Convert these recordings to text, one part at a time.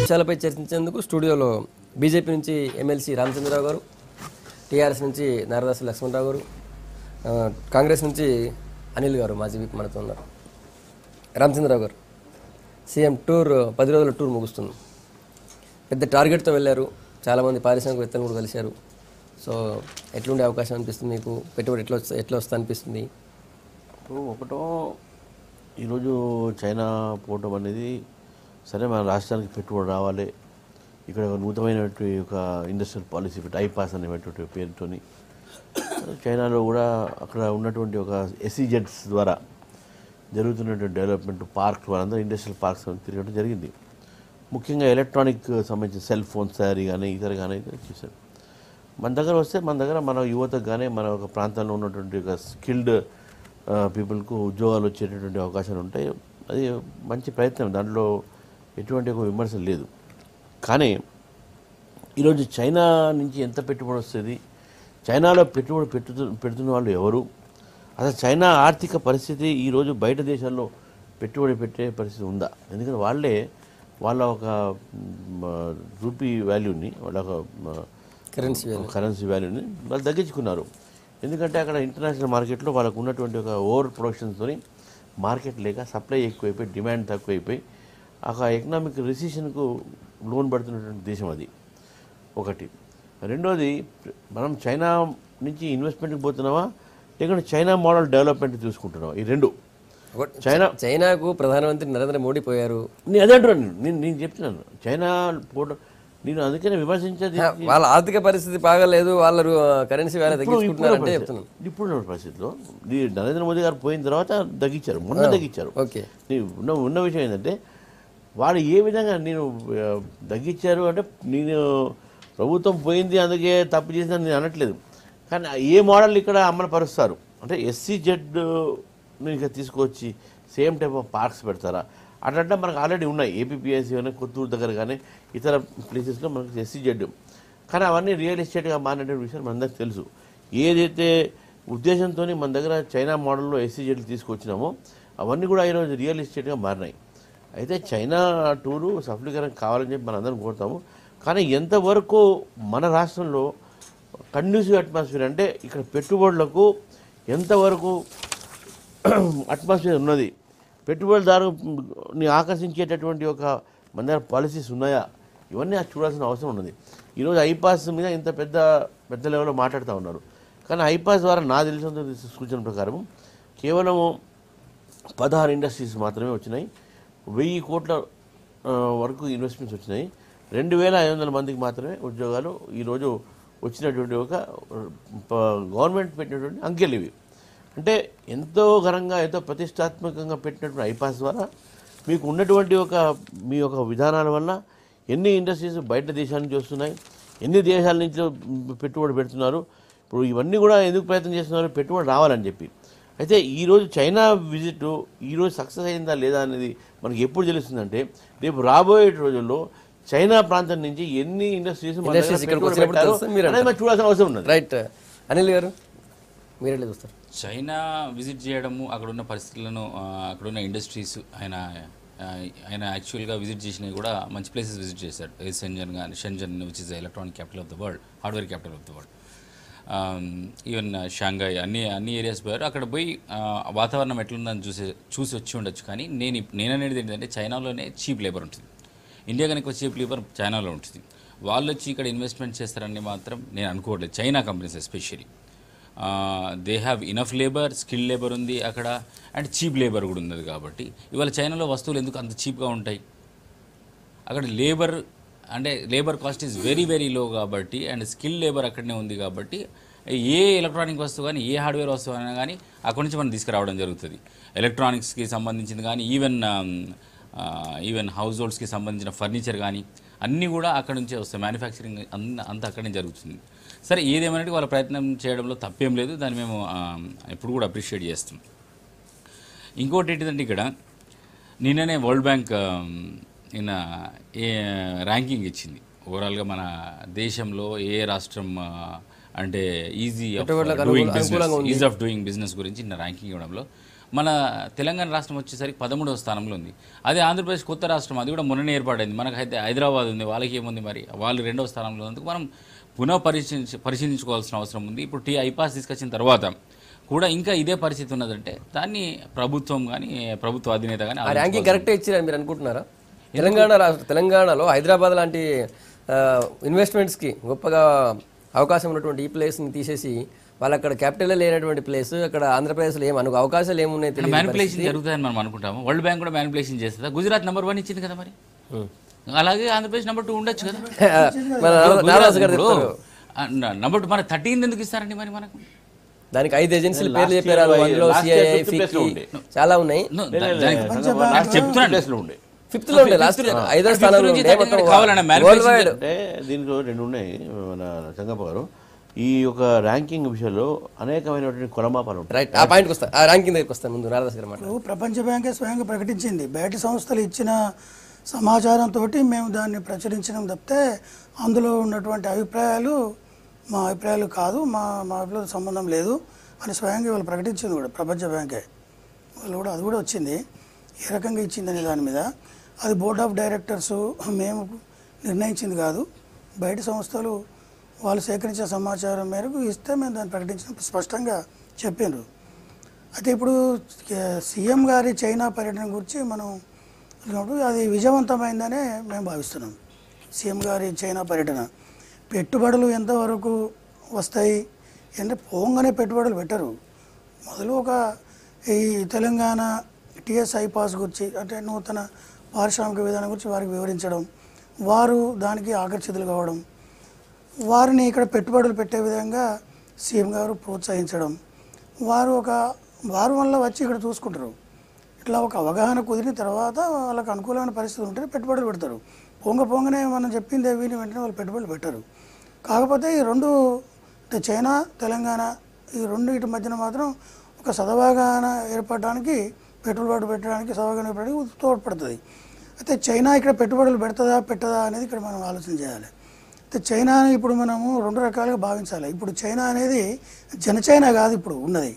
విషయాలపై చర్చించేందుకు స్టూడియోలో బీజేపీ నుంచి ఎమ్మెల్సీ రామచంద్రరావు గారు, టీఆర్ఎస్ నుంచి నారదాసు లక్ష్మణరావు గారు, కాంగ్రెస్ నుంచి అనిల్ గారు మాజీ విప్ మనతో ఉన్నారు. రామచంద్రరావు గారు, సీఎం టూర్ 10 రోజుల టూర్ ముగుస్తుంది. పెద్ద టార్గెట్తో వెళ్ళారు. చాలామంది పారిశ్రామికవేత్తలు కూడా కలిశారు. సో ఎట్లుండే అవకాశం అనిపిస్తుంది మీకు? పెట్టుబడి ఎట్లా వస్తా అనిపిస్తుంది? ఒకటో ఈరోజు చైనా పోవటం అనేది సరే, మన రాష్ట్రానికి పెట్టుబడి రావాలి, ఇక్కడ నూతనమైనటువంటి ఒక ఇండస్ట్రియల్ పాలసీ ఐపాస్ అనేటువంటి పేరుతో చైనాలో కూడా అక్కడ ఉన్నటువంటి ఒక ఎస్ఈజెడ్స్ ద్వారా జరుగుతున్నటువంటి డెవలప్మెంట్ పార్క్ వాళ్ళందరూ ఇండస్ట్రియల్ పార్క్స్ తిరగడం జరిగింది. ముఖ్యంగా ఎలక్ట్రానిక్ సంబంధించిన సెల్ ఫోన్స్ తయారీ కానీ ఇతర కానీ చూశారు. మన దగ్గర వస్తే మన యువతకు కానీ మన ఒక ప్రాంతంలో ఉన్నటువంటి ఒక స్కిల్డ్ పీపుల్కు ఉద్యోగాలు వచ్చేటటువంటి అవకాశాలు ఉంటాయి. అది మంచి ప్రయత్నం, దాంట్లో ఎటువంటి ఒక విమర్శ లేదు. కానీ ఈరోజు చైనా నుంచి ఎంత పెట్టుబడి వస్తుంది, చైనాలో పెట్టుబడి పెడుతున్న వాళ్ళు ఎవరు, అసలు చైనా ఆర్థిక పరిస్థితి ఈరోజు బయట దేశాల్లో పెట్టుబడి పెట్టే పరిస్థితి ఉందా? ఎందుకంటే వాళ్ళ ఒక రూపీ వాల్యూని, వాళ్ళ ఒక కరెన్సీ వాల్యూని వాళ్ళు తగ్గించుకున్నారు. ఎందుకంటే అక్కడ ఇంటర్నేషనల్ మార్కెట్లో వాళ్ళకు ఉన్నటువంటి ఒక ఓవర్ ప్రొడక్షన్తో మార్కెట్ లేక సప్లై ఎక్కువైపోయి డిమాండ్ తక్కువైపోయి ఒక ఎకనామిక్ రిసెషన్కు లోన్ పడుతున్నటువంటి దేశం అది ఒకటి. రెండోది, మనం చైనా నుంచి ఇన్వెస్ట్మెంట్కి పోతున్నావా లేకుంటే చైనా మోడల్ డెవలప్మెంట్ చూసుకుంటున్నావా? ఈ రెండు. చైనాకు ప్రధానమంత్రి నరేంద్ర మోడీ పోయారు. నేను అదే అంటున్నాను, నేను చెప్తున్నాను చైనా పోవడం. నేను అందుకనే విమర్శించేది వాళ్ళ ఆర్థిక పరిస్థితి బాగాలేదు, వాళ్ళ కరెన్సీ వాల్యూ తగ్గించుకుంటున్నారంటే చెప్తున్నాను. ఇప్పుడున్న పరిస్థితిలో నరేంద్ర మోదీ గారు పోయిన తర్వాత తగ్గించారు, మొన్న తగ్గించారు. ఓకే, ఉన్న విషయం ఏంటంటే వాళ్ళు ఏ విధంగా నేను తగ్గించారు అంటే, నేను ప్రభుత్వం పోయింది అందుకే తప్పు చేసిన నేను అనట్లేదు. కానీ ఏ మోడల్ ఇక్కడ అమలు పరుస్తారు అంటే ఎస్సీజెడ్ ఇంకా తీసుకొచ్చి సేమ్ టైప్ ఆఫ్ పార్క్స్ పెడతారా? అట్లంటే మనకు ఆల్రెడీ ఉన్నాయి, ఏపీపీఎస్సీ కానీ కొత్తూరు దగ్గర కానీ ఇతర ప్లేసెస్లో మనకు ఎస్సీజెడ్. కానీ అవన్నీ రియల్ ఎస్టేట్గా మారినటువంటి విషయం మనందరికీ తెలుసు. ఏదైతే ఉద్దేశంతో మన దగ్గర చైనా మోడల్లో ఎస్సీజెడ్లు తీసుకొచ్చినామో అవన్నీ కూడా ఈరోజు రియల్ ఎస్టేట్గా మారినాయి. అయితే చైనా టూరు సఫలీకరం కావాలని చెప్పి మనందరం కోరుతాము. కానీ ఎంతవరకు మన రాష్ట్రంలో కండ్యూసివ్ అట్మాస్ఫియర్ అంటే ఇక్కడ పెట్టుబడులకు ఎంతవరకు అట్మాస్ఫియర్ ఉన్నది, పెట్టుబడిదారుని ఆకర్షించేటటువంటి ఒక మన దగ్గర పాలసీస్ ఉన్నాయా, ఇవన్నీ చూడాల్సిన అవసరం ఉన్నది. ఈరోజు ఐపాస్ మీద ఇంత పెద్ద లెవెల్లో మాట్లాడుతూ ఉన్నారు. కానీ ఐపాస్ ద్వారా నా తెలిసిన సూచన ప్రకారం కేవలం 16 ఇండస్ట్రీస్ మాత్రమే వచ్చినాయి. 1000 కోట్ల వరకు ఇన్వెస్ట్మెంట్స్ వచ్చినాయి. 2500 మందికి మాత్రమే ఉద్యోగాలు ఈరోజు వచ్చినటువంటి ఒక గవర్నమెంట్ పెట్టినటువంటి అంకెలు ఇవి. అంటే ఎంతో ఘనంగా ఎంతో ప్రతిష్టాత్మకంగా పెట్టినటువంటి ఐపాస్ ద్వారా మీకు ఉన్నటువంటి మీ యొక్క విధానాల వల్ల ఎన్ని ఇండస్ట్రీస్ బయట దేశాల నుంచి వస్తున్నాయి, ఎన్ని దేశాల నుంచి పెట్టుబడి పెడుతున్నారు. ఇప్పుడు ఇవన్నీ కూడా ఎందుకు ప్రయత్నం చేస్తున్నారు? పెట్టుబడి రావాలని చెప్పి. అయితే ఈరోజు చైనా విజిట్ ఈరోజు సక్సెస్ అయిందా లేదా అనేది మనకి ఎప్పుడు తెలుస్తుందంటే, రేపు రాబోయే రోజుల్లో చైనా ప్రాంతం నుంచి ఎన్ని ఇండస్ట్రీస్ చూడాల్సిన అవసరం ఉన్నది. రైట్. అనిల్ గారు, మీరు ఎట్లా చూస్తారు? చైనా విజిట్ చేయడము, అక్కడున్న పరిస్థితులను, అక్కడున్న ఇండస్ట్రీస్ ఆయన యాక్చువల్గా విజిట్ చేసినవి కూడా మంచి ప్లేసెస్ విజిట్ చేశాడు. Schengen which is electronic capital of the world, hardware capital of the world. Even Shanghai అన్ని ఏరియాస్ పోయారు. అక్కడ పోయి వాతావరణం ఎట్లుందని చూసి వచ్చి ఉండొచ్చు. కానీ నేను అనేది ఏంటంటే, చైనాలోనే చీప్ లేబర్ ఉంటుంది. ఇండియా కనుక చీప్ లేబర్ చైనాలో ఉంటుంది. వాళ్ళు వచ్చి ఇక్కడ ఇన్వెస్ట్మెంట్ చేస్తారని మాత్రం నేను అనుకోవట్లేదు. China companies especially they have enough labour, skill labour ఉంది అక్కడ, అండ్ చీప్ లేబర్ కూడా ఉన్నది. కాబట్టి ఇవాళ చైనాలో వస్తువులు ఎందుకు అంత చీప్గా ఉంటాయి? అక్కడ labour cost is very very low కాబట్టి, అండ్ స్కిల్ లేబర్ అక్కడనే ఉంది కాబట్టి ఏ ఎలక్ట్రానిక్ వస్తువు కానీ, ఏ హార్డ్వేర్ వస్తువు అయినా కానీ అక్కడి నుంచి మనం తీసుకురావడం జరుగుతుంది. ఎలక్ట్రానిక్స్కి సంబంధించింది కానీ, ఈవెన్ హౌస్ హోల్డ్స్కి సంబంధించిన ఫర్నిచర్ కానీ అన్నీ కూడా అక్కడ నుంచే వస్తాయి. మ్యానుఫ్యాక్చరింగ్ అంతా అక్కడనే జరుగుతుంది. సరే, ఏదేమైనా వాళ్ళ ప్రయత్నం చేయడంలో తప్పేం లేదు, దాన్ని మేము ఎప్పుడు కూడా అప్రిషియేట్ చేస్తాం. ఇంకోటి ఏంటిదంటే, ఇక్కడ నిన్ననే వరల్డ్ బ్యాంక్ ర్యాంకింగ్ ఇచ్చింది. ఓవరాల్గా మన దేశంలో ఏ రాష్ట్రం అంటే ఈజ్ ఆఫ్ డూయింగ్ బిజినెస్ గురించి నిన్న ర్యాంకింగ్ ఇవ్వడంలో మన తెలంగాణ రాష్ట్రం వచ్చేసరికి 13వ స్థానంలో ఉంది. అదే ఆంధ్రప్రదేశ్ కొత్త రాష్ట్రం, అది కూడా మొన్ననే ఏర్పడింది. మనకు అయితే హైదరాబాద్ ఉంది, వాళ్ళకి ఏముంది మరి, వాళ్ళు 2వ స్థానంలో ఉన్నందుకు మనం పునః పరిశీలించుకోవాల్సిన అవసరం ఉంది. ఇప్పుడు ఐపాస్ తీసుకొచ్చిన తర్వాత కూడా ఇంకా ఇదే పరిస్థితి ఉన్నదంటే దాన్ని ప్రభుత్వం కానీ ప్రభుత్వ అధినేత కానీ ఆ ర్యాంకింగ్ కరెక్టే ఇచ్చారని మీరు అనుకుంటున్నారా? తెలంగాణలో హైదరాబాద్ లాంటి ఇన్వెస్ట్మెంట్స్కి గొప్పగా అవకాశం ఉన్నటువంటి ఈ ప్లేస్ని తీసేసి వాళ్ళు అక్కడ క్యాపిటల్ లేనటువంటి ప్లేస్, అక్కడ ఆంధ్రప్రదేశ్లో అవకాశాలు ఏమున్నాయి తెలియదు. మ్యానిపులేషన్ జరుగుతాయని మనం అనుకుంటాము. వరల్డ్ బ్యాంక్ కూడా మ్యానిపులేషన్ చేస్తుందా? గుజరాత్ నెంబర్ 1 ఇచ్చింది కదా మరి, అలాగే ఆంధ్రప్రదేశ్ నెంబర్ 2 ఉండొచ్చు కదా. నెంబర్ 2 మన 13 ఎందుకు ఇస్తారండి మరి మనకు? దానికి 5 ఏజెన్సీల పేర్లు చెప్పారు, అందులో సిఐఐ, ఫిక్కీ చాలా ఉన్నాయి. చెప్తున్నాను ఫిఫ్త్ లో ఉండే, లాస్ట్ 5వ స్థానంలో దీంట్లో 2 ఉన్నాయి. మన చంగప్ప గారు, ఈ యొక్క ర్యాంకింగ్ విషయంలో అనేకమైనటువంటి కొలమాపాలు ఉంటాయి. రైట్, ఆ పాయింట్కి వస్తా, ఆ ర్యాంకింగ్ దగ్గరికి వస్తాను. ముందు నారదాస్ గారు మాట్లాడు. ప్రపంచ బ్యాంకే స్వయంగా ప్రకటించింది, బయట సంస్థలు ఇచ్చిన సమాచారంతో మేము దాన్ని ప్రచురించడం తప్పితే అందులో ఉన్నటువంటి అభిప్రాయాలు మా అభిప్రాయాలు కాదు, మా అభిప్రాయాలు సంబంధం లేదు అని స్వయంగా వాళ్ళు ప్రకటించింది కూడా ప్రపంచ బ్యాంకే. వాళ్ళు కూడా అది కూడా వచ్చింది, ఏ రకంగా ఇచ్చిందనే దాని మీద. అది బోర్డ్ ఆఫ్ డైరెక్టర్స్ మేము నిర్ణయించింది కాదు, బయట సంస్థలు వాళ్ళు సేకరించిన సమాచారం మేరకు ఇస్తే మేము దాన్ని ప్రకటించిన స్పష్టంగా చెప్పారు. అయితే ఇప్పుడు సీఎం గారి చైనా పర్యటన గురించి మనం అది విజయవంతమైందనే మేము భావిస్తున్నాం. సీఎం గారి చైనా పర్యటన పెట్టుబడులు ఎంతవరకు వస్తాయి అంటే పోగానే పెట్టుబడులు పెట్టరు. మొదలు ఈ తెలంగాణ టీఎస్ఐ పాస్ గురించి అంటే నూతన పారిశ్రామిక విధానం గురించి వారికి వివరించడం, వారు దానికి ఆకర్షితులు కావడం, వారిని ఇక్కడ పెట్టుబడులు పెట్టే విధంగా సీఎం గారు ప్రోత్సహించడం, వారు వల్ల వచ్చి ఇక్కడ చూసుకుంటారు. ఇట్లా ఒక అవగాహన కుదిరిన తర్వాత వాళ్ళకి అనుకూలమైన పరిస్థితులు ఉంటే పెట్టుబడులు పెడతారు. పొంగనే మనం చెప్పింది విని వెంటనే వాళ్ళు పెట్టుబడులు పెట్టరు. కాకపోతే ఈ 2 చైనా తెలంగాణ ఈ 2 మధ్యన మాత్రం ఒక సదవగాహన ఏర్పడడానికి, పెట్టుబడులు పెట్టడానికి, సదవగాహన ఏర్పడడానికి తోడ్పడుతుంది. అయితే చైనా ఇక్కడ పెట్టుబడులు పెట్టదా అనేది ఇక్కడ మనం ఆలోచన చేయాలి. అయితే చైనాని ఇప్పుడు మనము 2 రకాలుగా భావించాలి. ఇప్పుడు చైనా అనేది జనచైనా కాదు ఇప్పుడు ఉన్నది,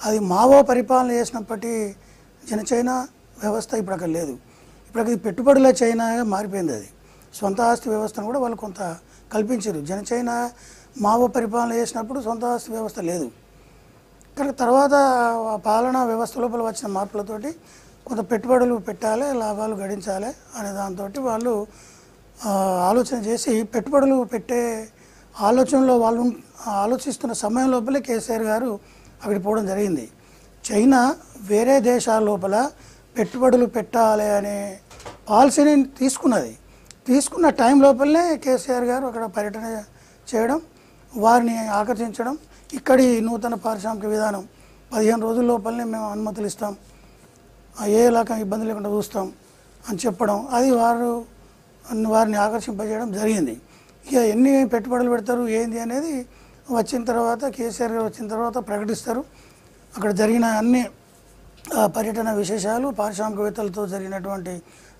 అది మావో పరిపాలన చేసినప్పటి జనచైనా వ్యవస్థ ఇప్పుడు అక్కడ లేదు. ఇప్పుడు అది పెట్టుబడుల చైనాగా మారిపోయింది. అది సొంత ఆస్తి వ్యవస్థను కూడా వాళ్ళు కొంత కల్పించారు. జనచైనా మావో పరిపాలన చేసినప్పుడు సొంత ఆస్తి వ్యవస్థ లేదు. కానీ తర్వాత పాలనా వ్యవస్థ లోపల వచ్చిన మార్పులతోటి కొంత పెట్టుబడులు పెట్టాలి, లాభాలు గడించాలి అనే దాంతో వాళ్ళు ఆలోచన చేసి పెట్టుబడులు పెట్టే ఆలోచనలో వాళ్ళు ఆలోచిస్తున్న సమయం లోపలే కేసీఆర్ గారు అక్కడికి పోవడం జరిగింది. చైనా వేరే దేశాల లోపల పెట్టుబడులు పెట్టాలి అనే పాలసీని తీసుకున్న టైం లోపలనే కేసీఆర్ గారు అక్కడ పర్యటన చేయడం, వారిని ఆకర్షించడం, ఇక్కడి నూతన పారిశ్రామిక విధానం 15 రోజుల లోపలనే మేము అనుమతులు ఇస్తాం, ఏ రకం ఇబ్బంది లేకుండా చూస్తాం అని చెప్పడం, అది వారిని ఆకర్షింపజేయడం జరిగింది. ఇక ఎన్ని పెట్టుబడులు పెడతారు ఏంది అనేది వచ్చిన తర్వాత కేసీఆర్ గారు వచ్చిన తర్వాత ప్రకటిస్తారు. అక్కడ జరిగిన అన్ని పర్యటన విశేషాలు, పారిశ్రామికవేత్తలతో జరిగినటువంటి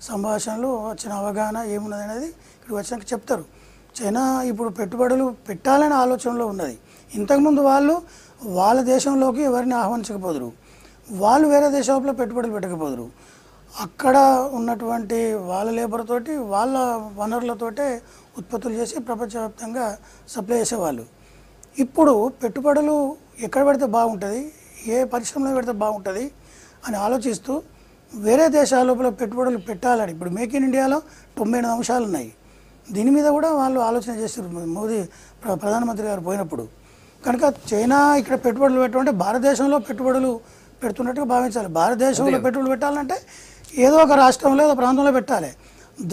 సంభాషణలు, వచ్చిన అవగాహన ఏమున్నది అనేది ఇక్కడికి వచ్చినాక చెప్తారు. చైనా ఇప్పుడు పెట్టుబడులు పెట్టాలనే ఆలోచనలో ఉన్నది. ఇంతకుముందు వాళ్ళ దేశంలోకి ఎవరిని ఆహ్వానించకపోదురు, వాళ్ళు వేరే దేశంలో పెట్టుబడులు పెట్టకపోదురు. అక్కడ ఉన్నటువంటి వాళ్ళ లేబర్ తోటి, వాళ్ళ వనరులతోటే ఉత్పత్తులు చేసి ప్రపంచవ్యాప్తంగా సప్లై చేసేవాళ్ళు. ఇప్పుడు పెట్టుబడులు ఎక్కడ పెడితే బాగుంటుంది, ఏ పరిశ్రమలో పెడితే బాగుంటుంది అని ఆలోచిస్తూ వేరే దేశాల లోపల పెట్టుబడులు పెట్టాలని ఇప్పుడు మేక్ ఇన్ ఇండియాలో 98 అంశాలు ఉన్నాయి. దీని మీద కూడా వాళ్ళు ఆలోచన చేస్తారు మోదీ ప్రధానమంత్రి గారు పోయినప్పుడు. కనుక చైనా ఇక్కడ పెట్టుబడులు పెట్టాలంటే భారతదేశంలో పెట్టుబడులు పెడుతున్నట్టుగా భావించాలి. భారతదేశంలో పెట్టుబడులు పెట్టాలంటే ఏదో ఒక రాష్ట్రంలో ఏదో ప్రాంతంలో పెట్టాలి.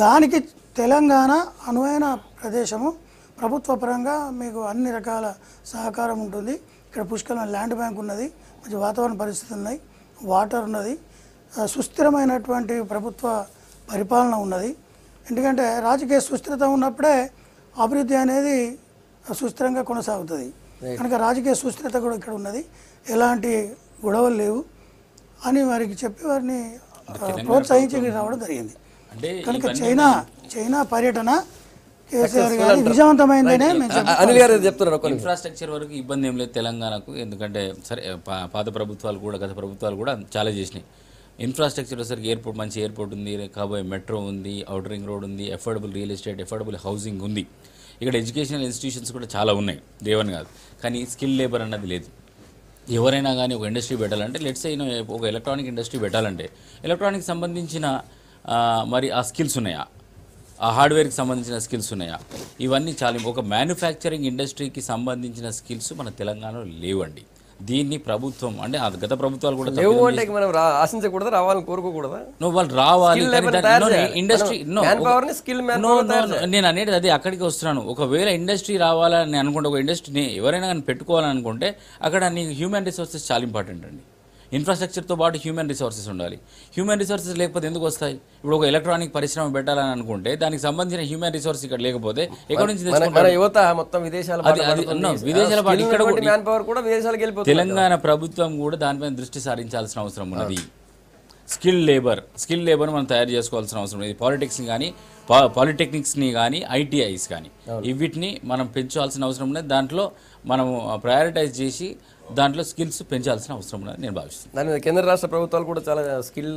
దానికి తెలంగాణ అనువైన ప్రదేశము, ప్రభుత్వ పరంగా మీకు అన్ని రకాల సహకారం ఉంటుంది. ఇక్కడ పుష్కలమైన ల్యాండ్ బ్యాంక్ ఉన్నది, మంచి వాతావరణ పరిస్థితులు ఉన్నాయి, వాటర్ ఉన్నది, సుస్థిరమైనటువంటి ప్రభుత్వ పరిపాలన ఉన్నది. ఎందుకంటే రాజకీయ సుస్థిరత ఉన్నప్పుడే అభివృద్ధి అనేది సుస్థిరంగా కొనసాగుతుంది. కనుక రాజకీయ సుస్థిరత కూడా ఇక్కడ ఉన్నది, ఎలాంటి గొడవలు లేవు అని వారికి చెప్పి వారిని ప్రోత్సహించి రావడం జరిగింది. కనుక చైనా పర్యటన కేసీఆర్ గారి విజయవంతమైందనే మేము చెప్తాం. అనిల్ గారు చెప్తున్నారు ఒక నిమిషం. ఇన్ఫ్రాస్ట్రక్చర్ వరకు ఇబ్బంది ఏం లేదు తెలంగాణకు, ఎందుకంటే సరే పాత ప్రభుత్వాలు కూడా గత ప్రభుత్వాలు కూడా చాలా చేసినాయి. ఇన్ఫ్రాస్ట్రక్చర్ వచ్చేసరికి ఎయిర్పోర్ట్, మంచి ఎయిర్పోర్ట్ ఉంది, కాబోయే మెట్రో ఉంది, అవుటర్ రింగ్ రోడ్ ఉంది, affordable real estate, affordable housing ఉంది. ఇక్కడ ఎడ్యుకేషనల్ ఇన్స్టిట్యూషన్స్ కూడా చాలా ఉన్నాయి, లేవని కాదు. కానీ స్కిల్ లేబర్ అన్నది లేదు. ఎవరైనా కానీ ఒక ఇండస్ట్రీ పెట్టాలంటే లెట్స్ సే ఒక ఎలక్ట్రానిక్ ఇండస్ట్రీ పెట్టాలంటే ఎలక్ట్రానిక్ సంబంధించిన మరి ఆ స్కిల్స్ ఉన్నాయా, ఆ హార్డ్వేర్కి సంబంధించిన స్కిల్స్ ఉన్నాయా, ఇవన్నీ చాలా. ఒక మ్యానుఫ్యాక్చరింగ్ ఇండస్ట్రీకి సంబంధించిన స్కిల్స్ మన తెలంగాణలో లేవండి. దీన్ని ప్రభుత్వం అంటే గత ప్రభుత్వాలు కూడా లేవు అంటే మనం ఆశించకూడదా, రావాలని కోరుకోకూడదా? వాళ్ళు రావాలి, ఇండస్ట్రీ ఇండస్ట్రీ నేను అనేది అదే అక్కడికి వస్తున్నాను. ఒకవేళ ఇండస్ట్రీ రావాలని అనుకుంటే, ఒక ఇండస్ట్రీని ఎవరైనా కానీ పెట్టుకోవాలని అనుకుంటే అక్కడ నీకు హ్యూమన్ రిసోర్సెస్ చాలా ఇంపార్టెంట్ అండి. ఇన్ఫ్రాస్ట్రక్చర్తో పాటు హ్యూమన్ రిసోర్సెస్ ఉండాలి. హ్యూమన్ రిసోర్సెస్ లేకపోతే ఎందుకు వస్తాయి? ఇప్పుడు ఒక ఎలక్ట్రానిక్ పరిశ్రమ పెట్టాలని అనుకుంటే దానికి సంబంధించిన హ్యూమన్ రిసోర్స్ ఇక్కడ లేకపోతే ఎక్కడ నుంచి తెచ్చుకుంటారు? యువత మొత్తం విదేశాల ఇక్కడ మ్యాన్ పవర్ కూడా విదేశాలకు వెళ్ళిపోతుంది. తెలంగాణ ప్రభుత్వం కూడా దానిపైన దృష్టి సారించాల్సిన అవసరం ఉన్నది. స్కిల్ లేబర్ మనం తయారు చేసుకోవాల్సిన అవసరం ఉంది. పాలిటెక్నిక్స్ని కానీ ఐటీఐస్ కానీ వీటిని మనం పెంచాల్సిన అవసరం ఉన్నది. దాంట్లో మనము ప్రయారిటైజ్ చేసి దాంట్లో స్కిల్స్ పెంచాల్సిన అవసరం ఉన్నది నేను భావిస్తున్నాను. దాని మీద కేంద్ర రాష్ట్ర ప్రభుత్వాలు కూడా చాలా స్కిల్